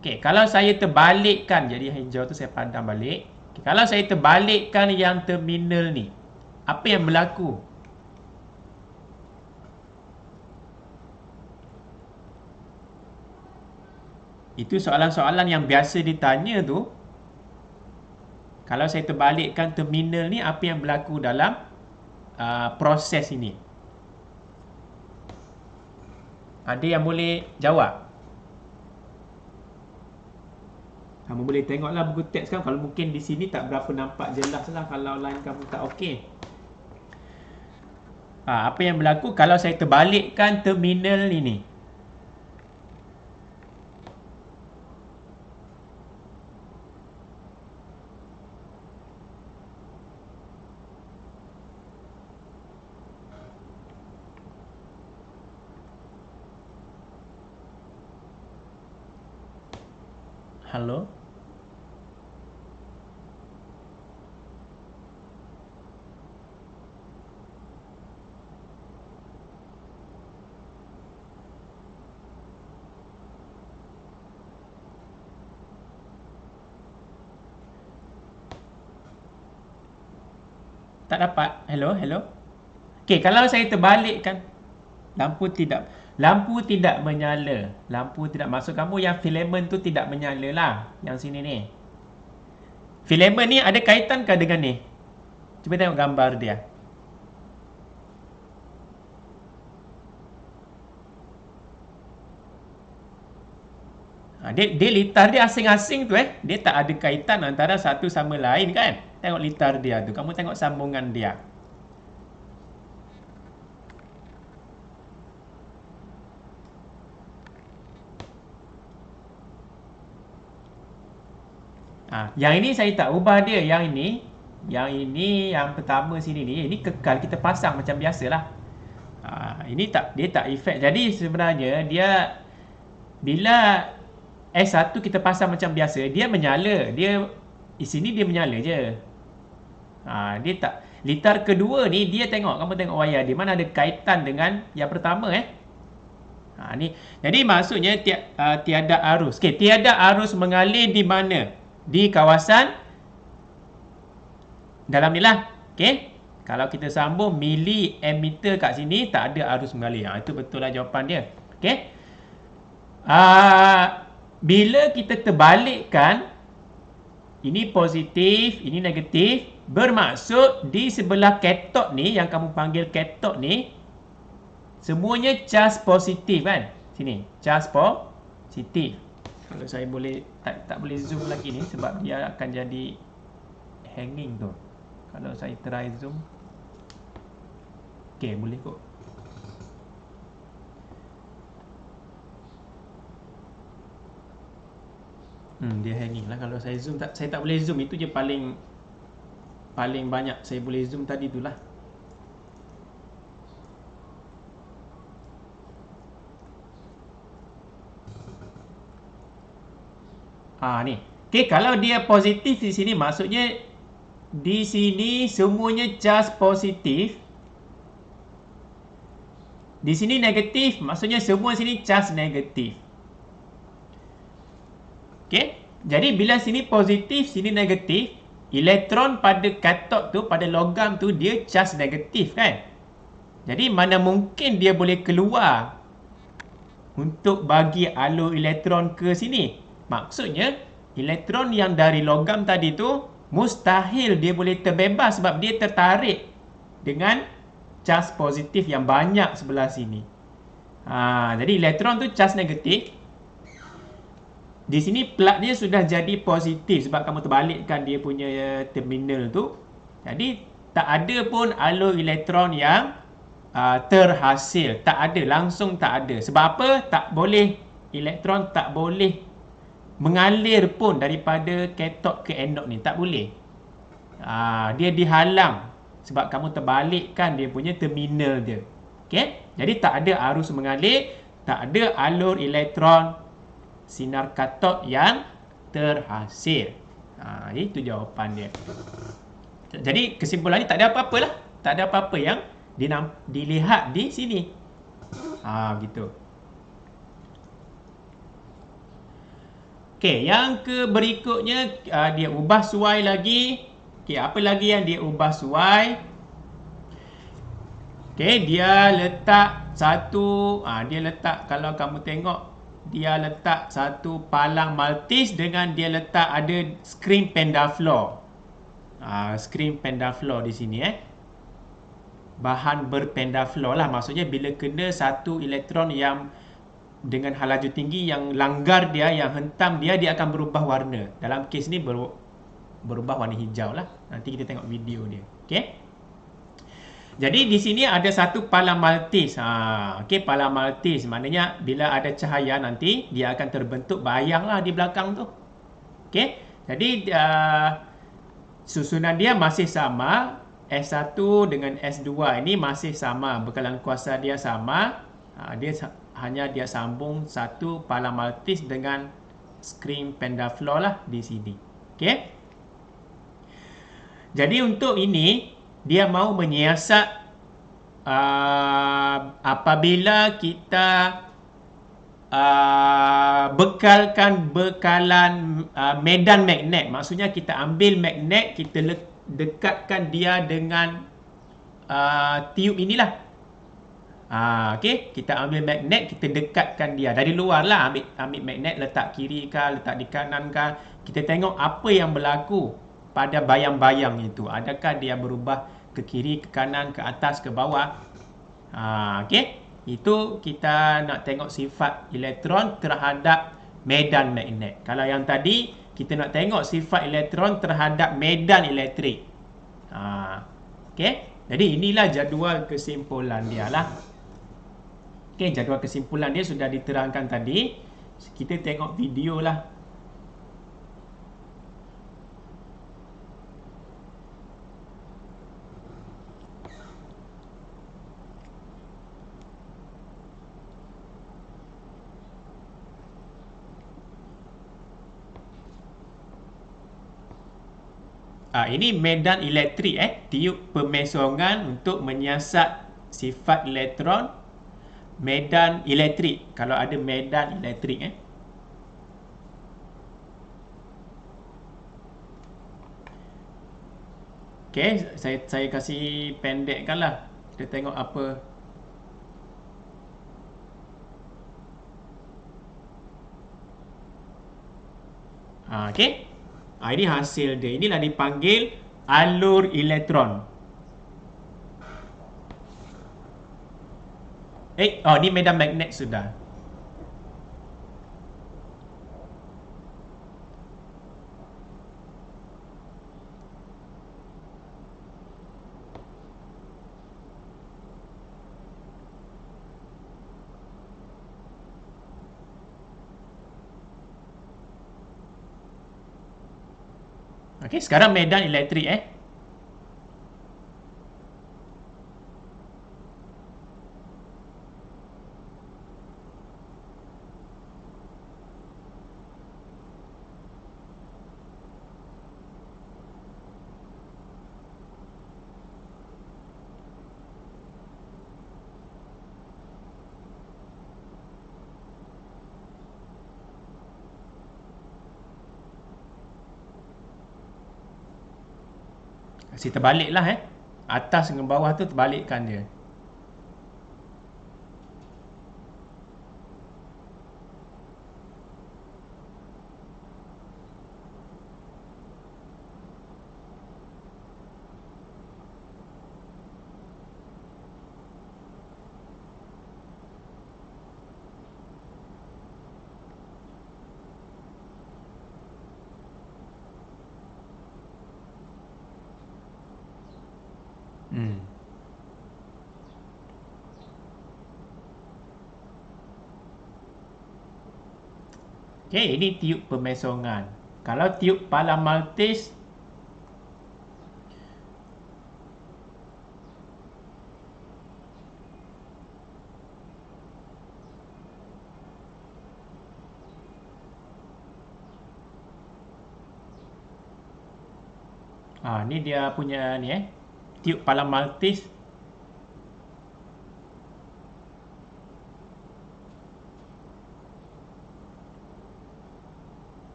Okey, kalau saya terbalikkan, jadi hijau tu saya padam balik. Okay, kalau saya terbalikkan yang terminal ni, apa yang berlaku? Itu soalan-soalan yang biasa ditanya tu. Kalau saya terbalikkan terminal ni, apa yang berlaku dalam proses ini? Ada yang boleh jawab? Kamu boleh tengoklah buku teks kan. Kalau mungkin di sini tak berapa nampak jelas lah. Kalau line kamu tak okey. Apa yang berlaku kalau saya terbalikkan terminal ini? Halo? Tak dapat? Hello? Okey, kalau saya terbalikkan, lampu tidak menyala. Lampu tidak, maksud kamu yang filament tu tidak menyala lah. Yang sini ni. Filament ni ada kaitankah dengan ni? Cuba tengok gambar dia. Dia litar dia asing-asing tu Dia tak ada kaitan antara satu sama lain kan. Tengok litar dia tu. Kamu tengok sambungan dia. Yang ini saya tak ubah dia. Yang ini yang pertama sini ni, ini kekal kita pasang macam biasalah. Ini dia tak efek. Jadi sebenarnya dia bila S1 kita pasang macam biasa, dia menyala. Dia di sini dia menyala je. Dia tak. Litar kedua ni dia kamu tengok wayar dia mana ada kaitan dengan yang pertama ni. Jadi maksudnya tiada arus. Okey, tiada arus mengalir di mana? Di kawasan dalam ni lah. Okey. Kalau kita sambung miliammeter kat sini, tak ada arus mengalir. Itu betul lah jawapan dia. Okey. Bila kita terbalikkan, ini positif, ini negatif, bermaksud di sebelah katot ni, yang kamu panggil katot ni, semuanya charge positif kan? Sini, charge positif. Kalau saya boleh, tak boleh zoom lagi ni sebab dia akan jadi hanging tu. Kalau saya try zoom. Okey, boleh kot. Dia hanging lah. Kalau saya zoom, saya tak boleh zoom. Itu je paling banyak saya boleh zoom tadi tu lah. Ni. Okey, kalau dia positif di sini, maksudnya di sini semuanya charge positif. Di sini negatif, maksudnya semua sini charge negatif. Okey, jadi bila sini positif, sini negatif, elektron pada katot tu, pada logam tu, dia charge negatif kan. Jadi mana mungkin dia boleh keluar untuk bagi alur elektron ke sini. Maksudnya, elektron yang dari logam tadi tu mustahil dia boleh terbebas sebab dia tertarik dengan charge positif yang banyak sebelah sini. Jadi elektron tu charge negatif. Di sini plug dia sudah jadi positif sebab kamu terbalikkan dia punya terminal tu. Jadi tak ada pun alur elektron yang terhasil. Tak ada, langsung tak ada. Sebab apa? Tak boleh, elektron tak boleh mengalir pun daripada kathod ke anode ni. Tak boleh. Dia dihalang sebab kamu terbalikkan dia punya terminal dia. Okay? Jadi tak ada arus mengalir, tak ada alur elektron sinar kathod yang terhasil. Itu jawapan dia. Jadi kesimpulannya tak ada apa-apa lah. Tak ada apa-apa yang dilihat di sini. Gitu. Okey, yang ke berikutnya dia ubah suai lagi. Okey, apa lagi yang dia ubah suai? Okey, dia letak satu, dia letak, kalau kamu tengok, dia letak satu palang maltis dengan dia letak ada screen pendaflor. Screen pendaflor di sini bahan berpendaflor lah, maksudnya bila kena satu elektron yang dengan halaju tinggi yang langgar dia, yang hentam dia, dia akan berubah warna. Dalam kes ni berubah warna hijau lah. Nanti kita tengok video dia. Okey. Jadi di sini ada satu palang maltis. Okey, palang maltis maknanya bila ada cahaya nanti dia akan terbentuk bayang lah di belakang tu. Okey. Jadi susunan dia masih sama. S1 dengan S2 ini masih sama. Bekalan kuasa dia sama. Dia hanya dia sambung satu palang maltis dengan screen pendaflor lah di sini. Okey. Jadi untuk ini dia mau menyiasat apabila kita bekalkan bekalan medan magnet. Maksudnya kita ambil magnet, kita dekatkan dia dengan tiub inilah. Okey, kita ambil magnet, kita dekatkan dia dari luar lah. Ambil magnet, letak kiri kah, letak di kanan kah. Kita tengok apa yang berlaku pada bayang-bayang itu. Adakah dia berubah ke kiri, ke kanan, ke atas, ke bawah. Okey, itu kita nak tengok sifat elektron terhadap medan magnet. Kalau yang tadi kita nak tengok sifat elektron terhadap medan elektrik. Okey, jadi inilah jadual kesimpulan dia lah. Okey, jadual kesimpulan dia sudah diterangkan tadi. Kita tengok video lah. Ini medan elektrik tiub pemesongan untuk menyiasat sifat elektron medan elektrik. Kalau ada medan elektrik Okey, saya kasih pendekkan lah. Kita tengok apa. Okey. Ini hasil dia. Inilah dipanggil alur elektron. Ni medan magnet sudah. Okey, sekarang medan elektrik Kasih terbalik lah atas dengan bawah tu terbalikkan dia. Okey, ini tiup pemesongan. Kalau tiup palang Maltese, ni dia punya ni tiup palang Maltese.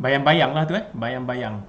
Bayang-bayang lah tu bayang-bayang.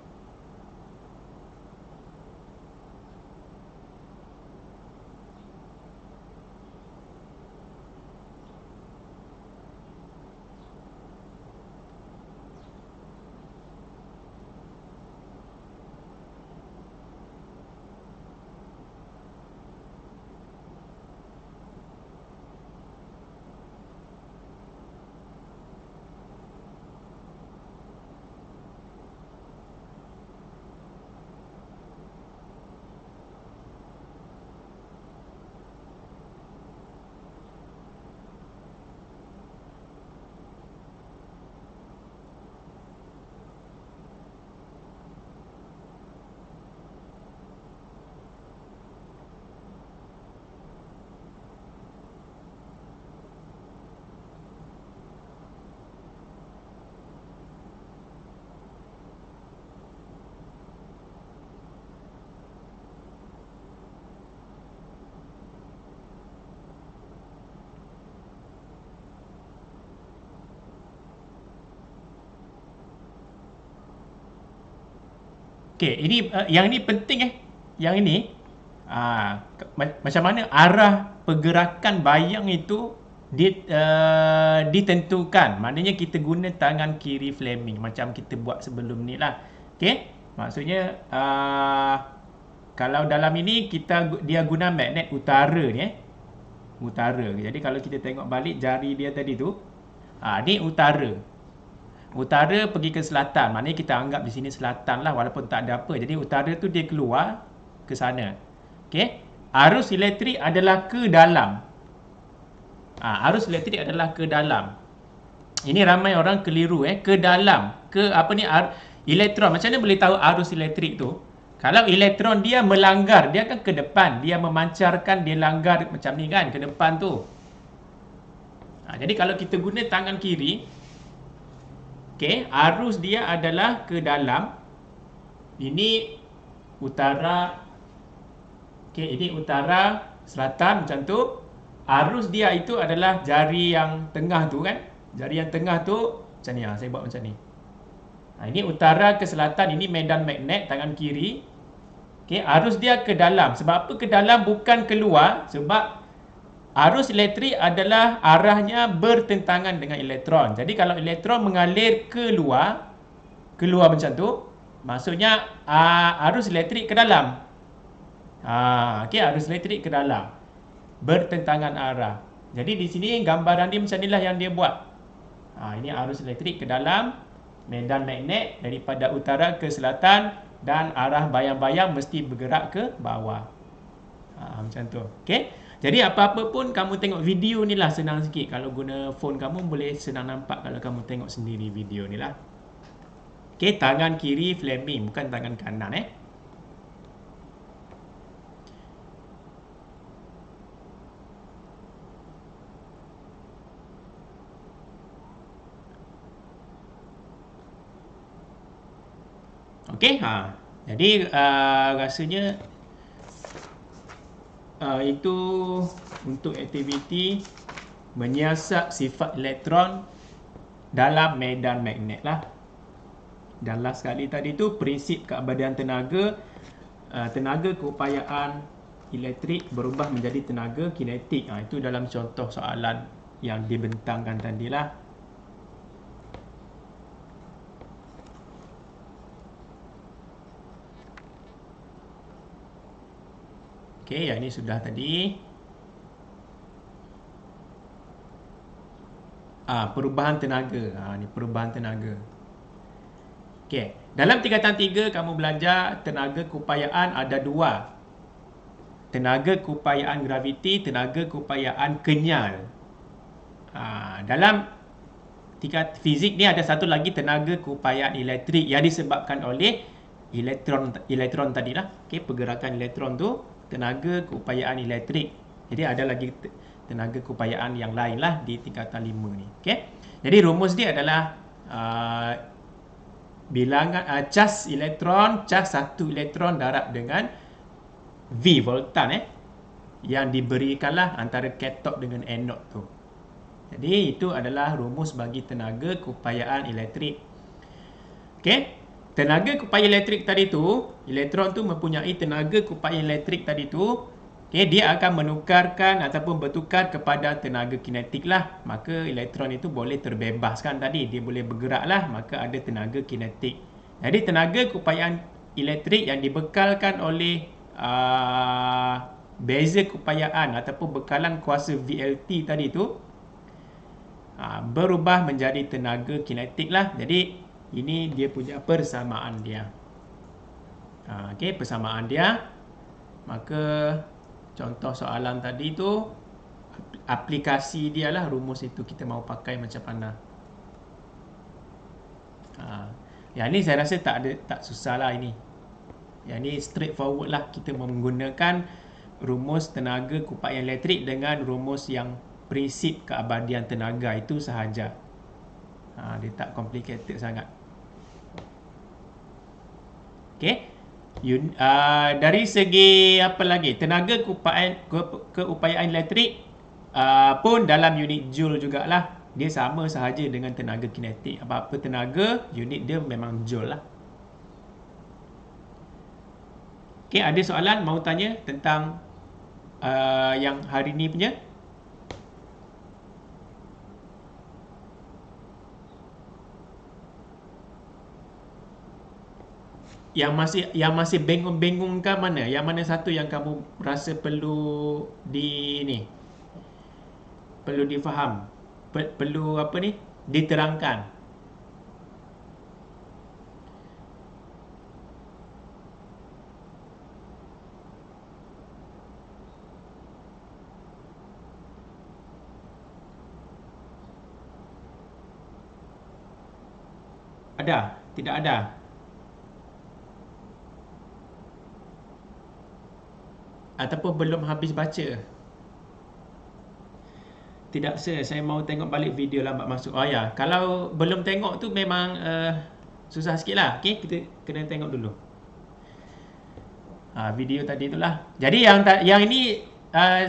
Okey, ini yang ini penting Yang ini macam mana arah pergerakan bayang itu ditentukan. Maknanya kita guna tangan kiri Fleming macam kita buat sebelum ni lah. Okey? Maksudnya kalau dalam ini dia guna magnet utara ni utara. Jadi kalau kita tengok balik jari dia tadi tu, ni utara. Utara pergi ke selatan, maknanya kita anggap di sini selatan lah walaupun tak ada apa. Jadi utara tu dia keluar ke sana. Okey. Arus elektrik adalah ke dalam. Arus elektrik adalah ke dalam. Ini ramai orang keliru ke dalam. Ke apa ni elektron. Macam mana boleh tahu arus elektrik tu? Kalau elektron dia melanggar, dia kan ke depan, dia memancarkan, dia langgar macam ni kan ke depan tu. Jadi kalau kita guna tangan kiri, okey, arus dia adalah ke dalam. Ini utara. Okey, ini utara, selatan macam tu. Arus dia itu adalah jari yang tengah tu kan. Jari yang tengah tu macam ni saya buat macam ni. Ini utara ke selatan, ini medan magnet tangan kiri. Okey, arus dia ke dalam. Sebab apa ke dalam bukan keluar? Sebab arus elektrik adalah arahnya bertentangan dengan elektron. Jadi kalau elektron mengalir keluar macam tu, maksudnya arus elektrik ke dalam. Okey, arus elektrik ke dalam. Bertentangan arah. Jadi di sini gambaran dia macam inilah yang dia buat. Ini arus elektrik ke dalam, medan magnet daripada utara ke selatan dan arah bayang-bayang mesti bergerak ke bawah. Macam tu. Okey. Jadi apa-apa pun kamu tengok video ni lah senang sikit. Kalau guna phone kamu boleh senang nampak kalau kamu tengok sendiri video ni lah. Okey, tangan kiri Fleming bukan tangan kanan Okey, jadi rasanya itu untuk aktiviti menyiasat sifat elektron dalam medan magnet lah. Dan last sekali tadi tu prinsip keabadian tenaga, tenaga keupayaan elektrik berubah menjadi tenaga kinetik. Itu dalam contoh soalan yang dibentangkan tadilah. Okey, yang ini sudah tadi. Perubahan tenaga. Ni perubahan tenaga. Okey, dalam tingkatan 3 kamu belajar tenaga keupayaan ada dua. Tenaga keupayaan graviti, tenaga keupayaan kenyal. Dalam tingkat fizik ni ada satu lagi tenaga keupayaan elektrik yang disebabkan oleh elektron tadilah. Okey, pergerakan elektron tu tenaga keupayaan elektrik. Jadi ada lagi tenaga keupayaan yang lain lah di tingkatan 5 ni. Okey. Jadi rumus dia adalah bilangan cas elektron, cas satu elektron darab dengan V voltan yang diberikanlah antara kathod dengan anode tu. Jadi itu adalah rumus bagi tenaga keupayaan elektrik. Okey. Tenaga keupayaan elektrik tadi tu, elektron tu mempunyai tenaga keupayaan elektrik tadi tu. Okey, dia akan menukarkan ataupun bertukar kepada tenaga kinetik lah. Maka elektron itu boleh terbebaskan tadi. Dia boleh bergerak lah. Maka ada tenaga kinetik. Jadi tenaga keupayaan elektrik yang dibekalkan oleh beza keupayaan ataupun bekalan kuasa VLT tadi tu berubah menjadi tenaga kinetik lah. Jadi ini dia punya persamaan dia. Okey, persamaan dia. Maka contoh soalan tadi tu aplikasi dia lah rumus itu kita mau pakai macam mana. Yang ni saya rasa tak susah lah ini. Yang ni straightforward lah, kita menggunakan rumus tenaga keupayaan elektrik dengan rumus yang prinsip keabadian tenaga itu sahaja. Dia tak complicated sangat. Okey. Dari segi apa lagi? Tenaga keupayaan elektrik pun dalam unit joule jugalah. Dia sama sahaja dengan tenaga kinetik. Apa-apa tenaga, unit dia memang joule lah. Okey, ada soalan mau tanya tentang yang hari ni punya? Yang masih bengung-bengungkan mana? Yang mana satu yang kamu rasa perlu perlu difaham? Perlu apa ni? Diterangkan. Ada? Tidak ada? Ataupun belum habis baca? Tidak, saya mau tengok balik video lambat masuk. Kalau belum tengok tu memang susah sikit lah. Okay, kita kena tengok dulu video tadi itulah. Jadi yang ini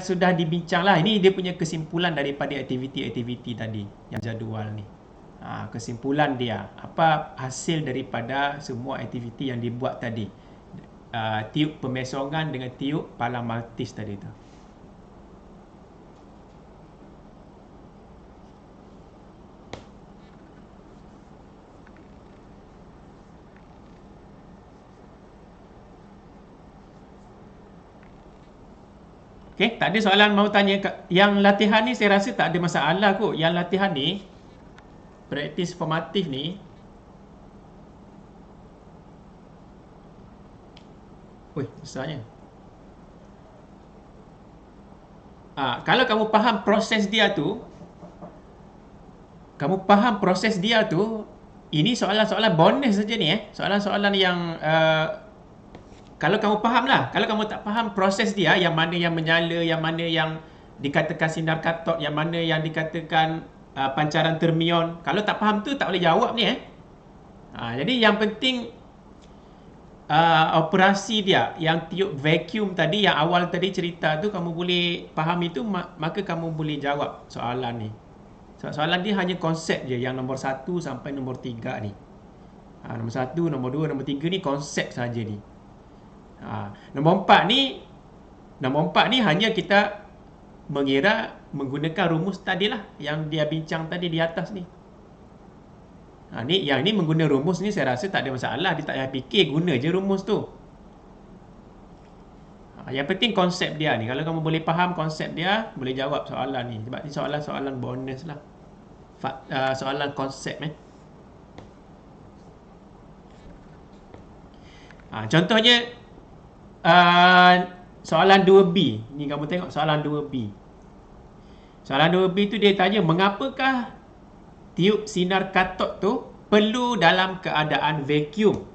sudah dibincang lah. Ini dia punya kesimpulan daripada aktiviti-aktiviti tadi, yang jadual ni. Kesimpulan dia, apa hasil daripada semua aktiviti yang dibuat tadi. Tiup pemesongan dengan tiup palang maltis tadi tu. Okey, tak ada soalan mau tanya. Yang latihan ni saya rasa tak ada masalah kot. Yang latihan ni, praktis formatif ni, besarnya. Kalau kamu faham proses dia tu, ini soalan-soalan bonus saja ni soalan-soalan yang kalau kamu faham lah. Kalau kamu tak faham proses dia, yang mana yang menyala, yang mana yang dikatakan sinar katod, yang mana yang dikatakan pancaran termion, kalau tak faham tu tak boleh jawab ni. Jadi yang penting operasi dia, yang tiup vacuum tadi, yang awal tadi cerita tu, kamu boleh faham itu, maka kamu boleh jawab soalan ni. Soalan dia hanya konsep je, yang nombor 1 sampai nombor 3 ni. Nombor 1, nombor 2, nombor 3 ni konsep saja ni. Nombor 4 ni hanya kita mengira menggunakan rumus tadilah yang dia bincang tadi di atas ni. Yang ni mengguna rumus ni saya rasa tak ada masalah. Dia tak payah fikir, guna je rumus tu. Yang penting konsep dia ni. Kalau kamu boleh faham konsep dia, boleh jawab soalan ni. Sebab ni soalan-soalan bonus lah. Soalan konsep contohnya soalan 2B. Ni kamu tengok soalan 2B. Soalan 2B tu dia tanya, mengapakah tiup sinar katod tu perlu dalam keadaan vacuum?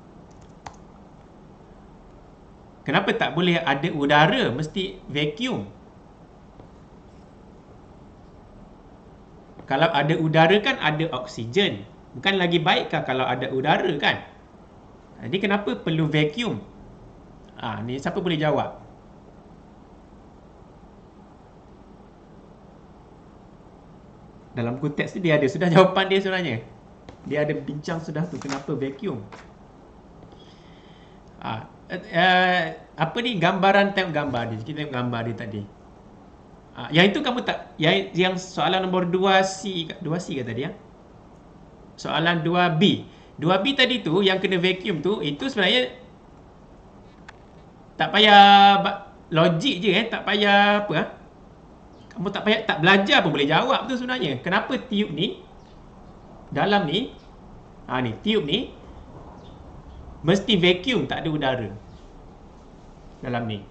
Kenapa tak boleh ada udara, mesti vacuum? Kalau ada udara kan ada oksigen. Bukan lagi baikkah kalau ada udara kan? Jadi kenapa perlu vacuum? Ni siapa boleh jawab? Dalam buku teks ni dia ada sudah jawapan dia sebenarnya. Dia ada bincang sudah tu kenapa vacuum. Apa ni gambaran, tengok gambar dia. Kita tengok gambar dia tadi. Yang itu kamu tak, yang soalan nombor 2C ke tadi ya? Soalan 2B. 2B tadi tu yang kena vacuum tu, itu sebenarnya tak payah logik je tak payah apa kamu tak belajar pun boleh jawab tu sebenarnya. Kenapa tiup ni dalam ni ni tiup ni mesti vacuum, tak ada udara dalam ni.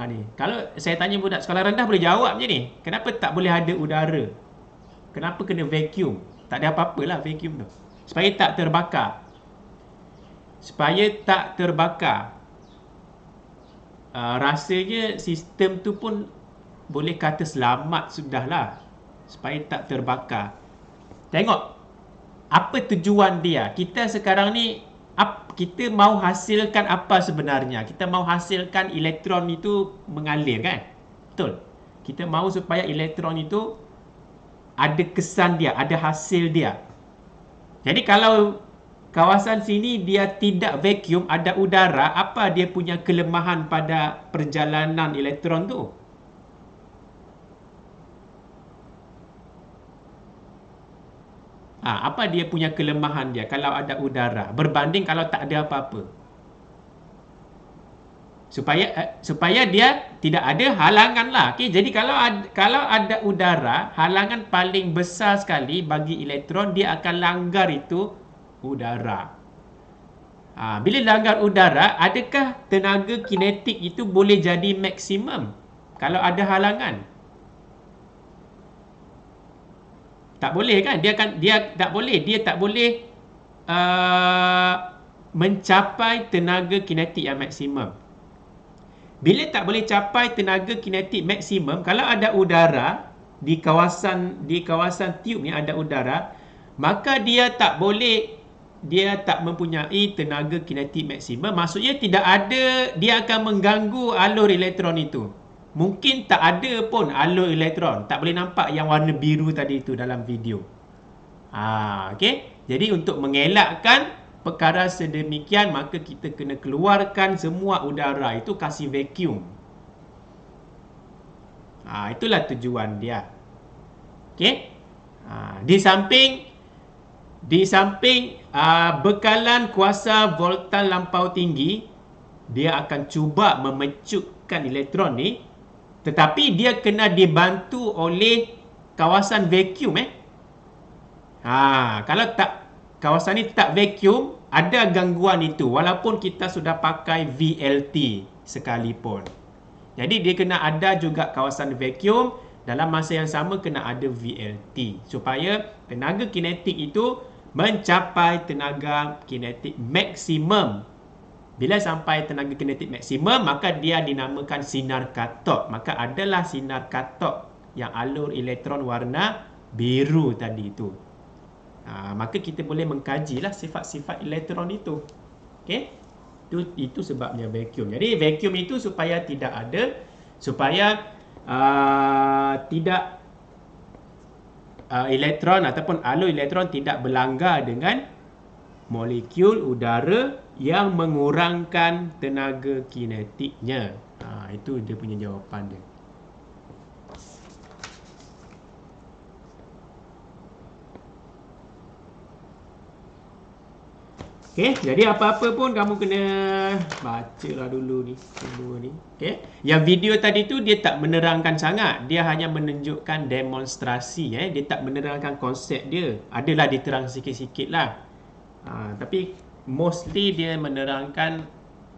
Ni kalau saya tanya budak sekolah rendah boleh jawab je ni. Kenapa tak boleh ada udara? Kenapa kena vacuum? Tak ada apa-apalah vacuum tu. Supaya tak terbakar. Rasanya sistem tu pun boleh kata selamat sudahlah, supaya tak terbakar. Tengok apa tujuan dia. Kita sekarang ni kita mau hasilkan apa sebenarnya? Kita mau hasilkan elektron itu mengalir kan? Betul. Kita mau supaya elektron itu ada kesan dia, ada hasil dia. Jadi kalau kawasan sini dia tidak vacuum, ada udara, apa dia punya kelemahan pada perjalanan elektron tu? Apa dia punya kelemahan dia kalau ada udara berbanding kalau tak ada apa-apa? Supaya dia tidak ada halangan lah. Okay? Jadi kalau ada udara, halangan paling besar sekali bagi elektron, dia akan langgar itu udara. Bila langgar udara, adakah tenaga kinetik itu boleh jadi maksimum kalau ada halangan? Tak boleh kan? Dia tak boleh mencapai tenaga kinetik yang maksimum. Bila tak boleh capai tenaga kinetik maksimum, kalau ada udara di kawasan tiup ni ada udara, maka dia tak mempunyai tenaga kinetik maksimum. Maksudnya dia akan mengganggu alur elektron itu. Mungkin tak ada pun alur elektron. Tak boleh nampak yang warna biru tadi itu dalam video. Okey. Jadi untuk mengelakkan perkara sedemikian, maka kita kena keluarkan semua udara itu, kasih vacuum. Itulah tujuan dia. Okey. Di samping bekalan kuasa voltan lampau tinggi, dia akan cuba memecutkan elektron ni, tetapi dia kena dibantu oleh kawasan vacuum. Kalau kawasan ni tak vacuum, ada gangguan itu walaupun kita sudah pakai VLT sekalipun. Jadi dia kena ada juga kawasan vacuum, dalam masa yang sama kena ada VLT supaya tenaga kinetik itu mencapai tenaga kinetik maksimum. Bila sampai tenaga kinetik maksimum, maka dia dinamakan sinar katod. Maka adalah sinar katod yang alur elektron warna biru tadi itu. Maka kita boleh mengkajilah sifat-sifat elektron itu. Okey? Itu sebabnya vacuum. Jadi vacuum itu supaya tidak ada, supaya tidak elektron ataupun alur elektron tidak berlanggar dengan molekul udara yang mengurangkan tenaga kinetiknya. Itu dia punya jawapan dia. Okey, jadi apa-apa pun kamu kena bacalah dulu ni, semua ni. Okey. Yang video tadi tu dia tak menerangkan sangat, dia hanya menunjukkan demonstrasi. Dia tak menerangkan konsep dia. Adalah diterang sikit-sikit lah. Tapi mostly dia menerangkan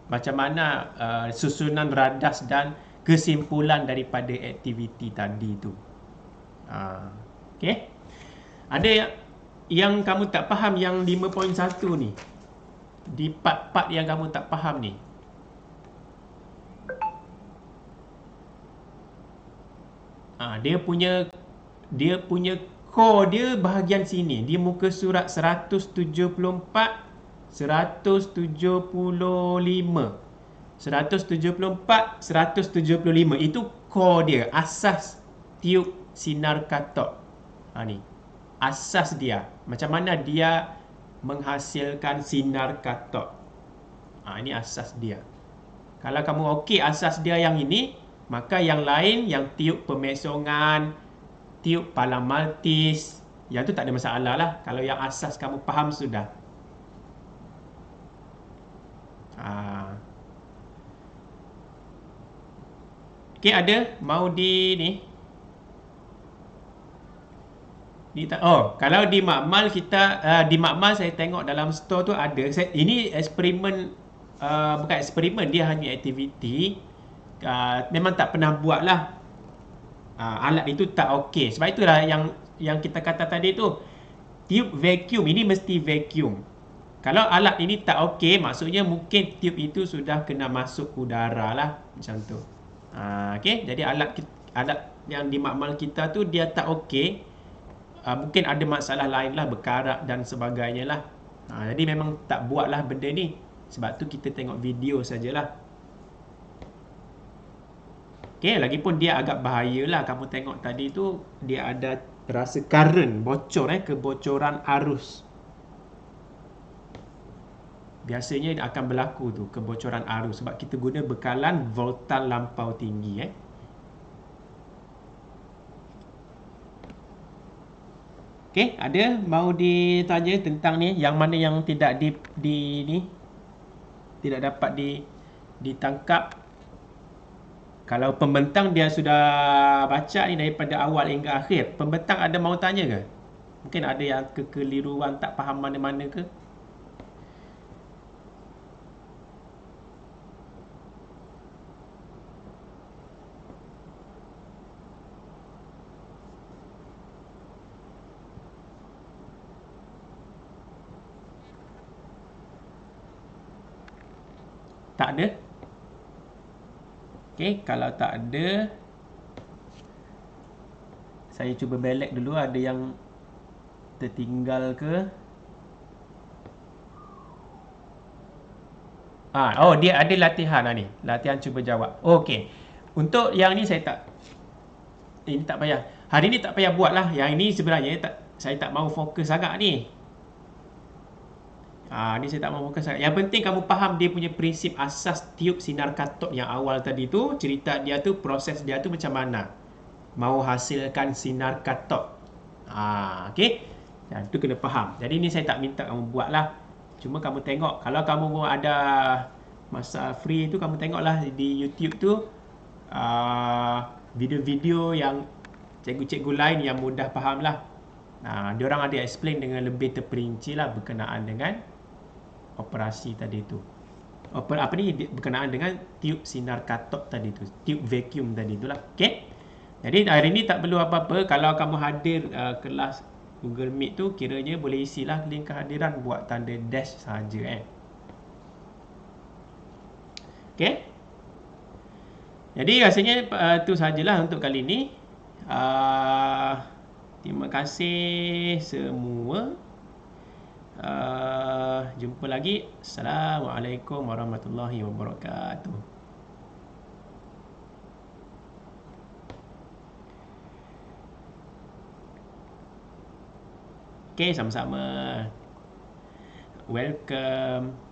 macam mana susunan radas dan kesimpulan daripada aktiviti tadi tu. Okey. Ada yang kamu tak faham yang 5.1 ni. Di part-part yang kamu tak faham ni. Dia punya core dia bahagian sini. Di muka surat 174, 175. 174, 175. Itu core dia, asas tiup sinar katod. Ni. Asas dia. Macam mana dia menghasilkan sinar katod. Ini asas dia. Kalau kamu okey asas dia yang ini, maka yang lain, yang tiup pemesongan, tiup palang maltis, yang tu tak ada masalah lah. Kalau yang asas kamu faham sudah. Okey, ada mau di ni. Kalau di makmal kita di makmal saya tengok dalam store tu ada. Ini eksperimen, bukan eksperimen, dia hanya aktiviti. Memang tak pernah buat lah. Alat itu tak okey. Sebab itulah yang kita kata tadi tu, tiup vacuum ini mesti vacuum. Kalau alat ini tak okey, maksudnya mungkin tiup itu sudah kena masuk udara lah, macam tu. Okey, jadi alat yang di makmal kita tu dia tak okey. Mungkin ada masalah lain lah, berkarat dan sebagainya lah. Jadi memang tak buat lah benda ni. Sebab tu kita tengok video sajalah. Okay, lagipun dia agak bahaya lah. Kamu tengok tadi tu, dia ada rasa current, bocor, kebocoran arus. Biasanya akan berlaku tu, kebocoran arus. Sebab kita guna bekalan voltan lampau tinggi. Okey, ada mau ditanya tentang ni, yang mana yang tidak tidak dapat ditangkap. Kalau pembentang dia sudah baca ni daripada awal hingga akhir. Pembentang ada mau tanya ke? Mungkin ada yang kekeliruan, tak faham mana-mana ke? Tak ada? Okey, kalau tak ada, saya cuba belek dulu ada yang tertinggal ke. Dia ada latihan ni. Latihan cuba jawab. Okey. Untuk yang ni saya tak, ini tak payah. Hari ni tak payah buat lah. Yang ini sebenarnya saya tak mahu fokus sangat ni. Ni saya tak mahu fokus sangat. Yang penting kamu faham dia punya prinsip asas tiup sinar katod yang awal tadi tu. Cerita dia tu, proses dia tu macam mana. Mahu hasilkan sinar katod. Okey. Dan tu kena faham. Jadi ni saya tak minta kamu buat lah. Cuma kamu tengok. Kalau kamu ada masa free tu, kamu tengoklah di YouTube tu video-video yang cikgu-cikgu lain yang mudah faham lah. Diorang ada explain dengan lebih terperinci lah berkenaan dengan operasi tadi tu. Berkenaan dengan tiup sinar katod tadi tu, tiup vacuum tadi tu lah. Okay. Jadi hari ni tak perlu apa-apa. Kalau kamu hadir kelas Google Meet tu, kiranya boleh isilah link kehadiran, buat tanda dash saja. Okay. Jadi rasanya tu sajalah untuk kali ni. Terima kasih semua. Jumpa lagi. Assalamualaikum warahmatullahi wabarakatuh. Okay, sama-sama. Welcome.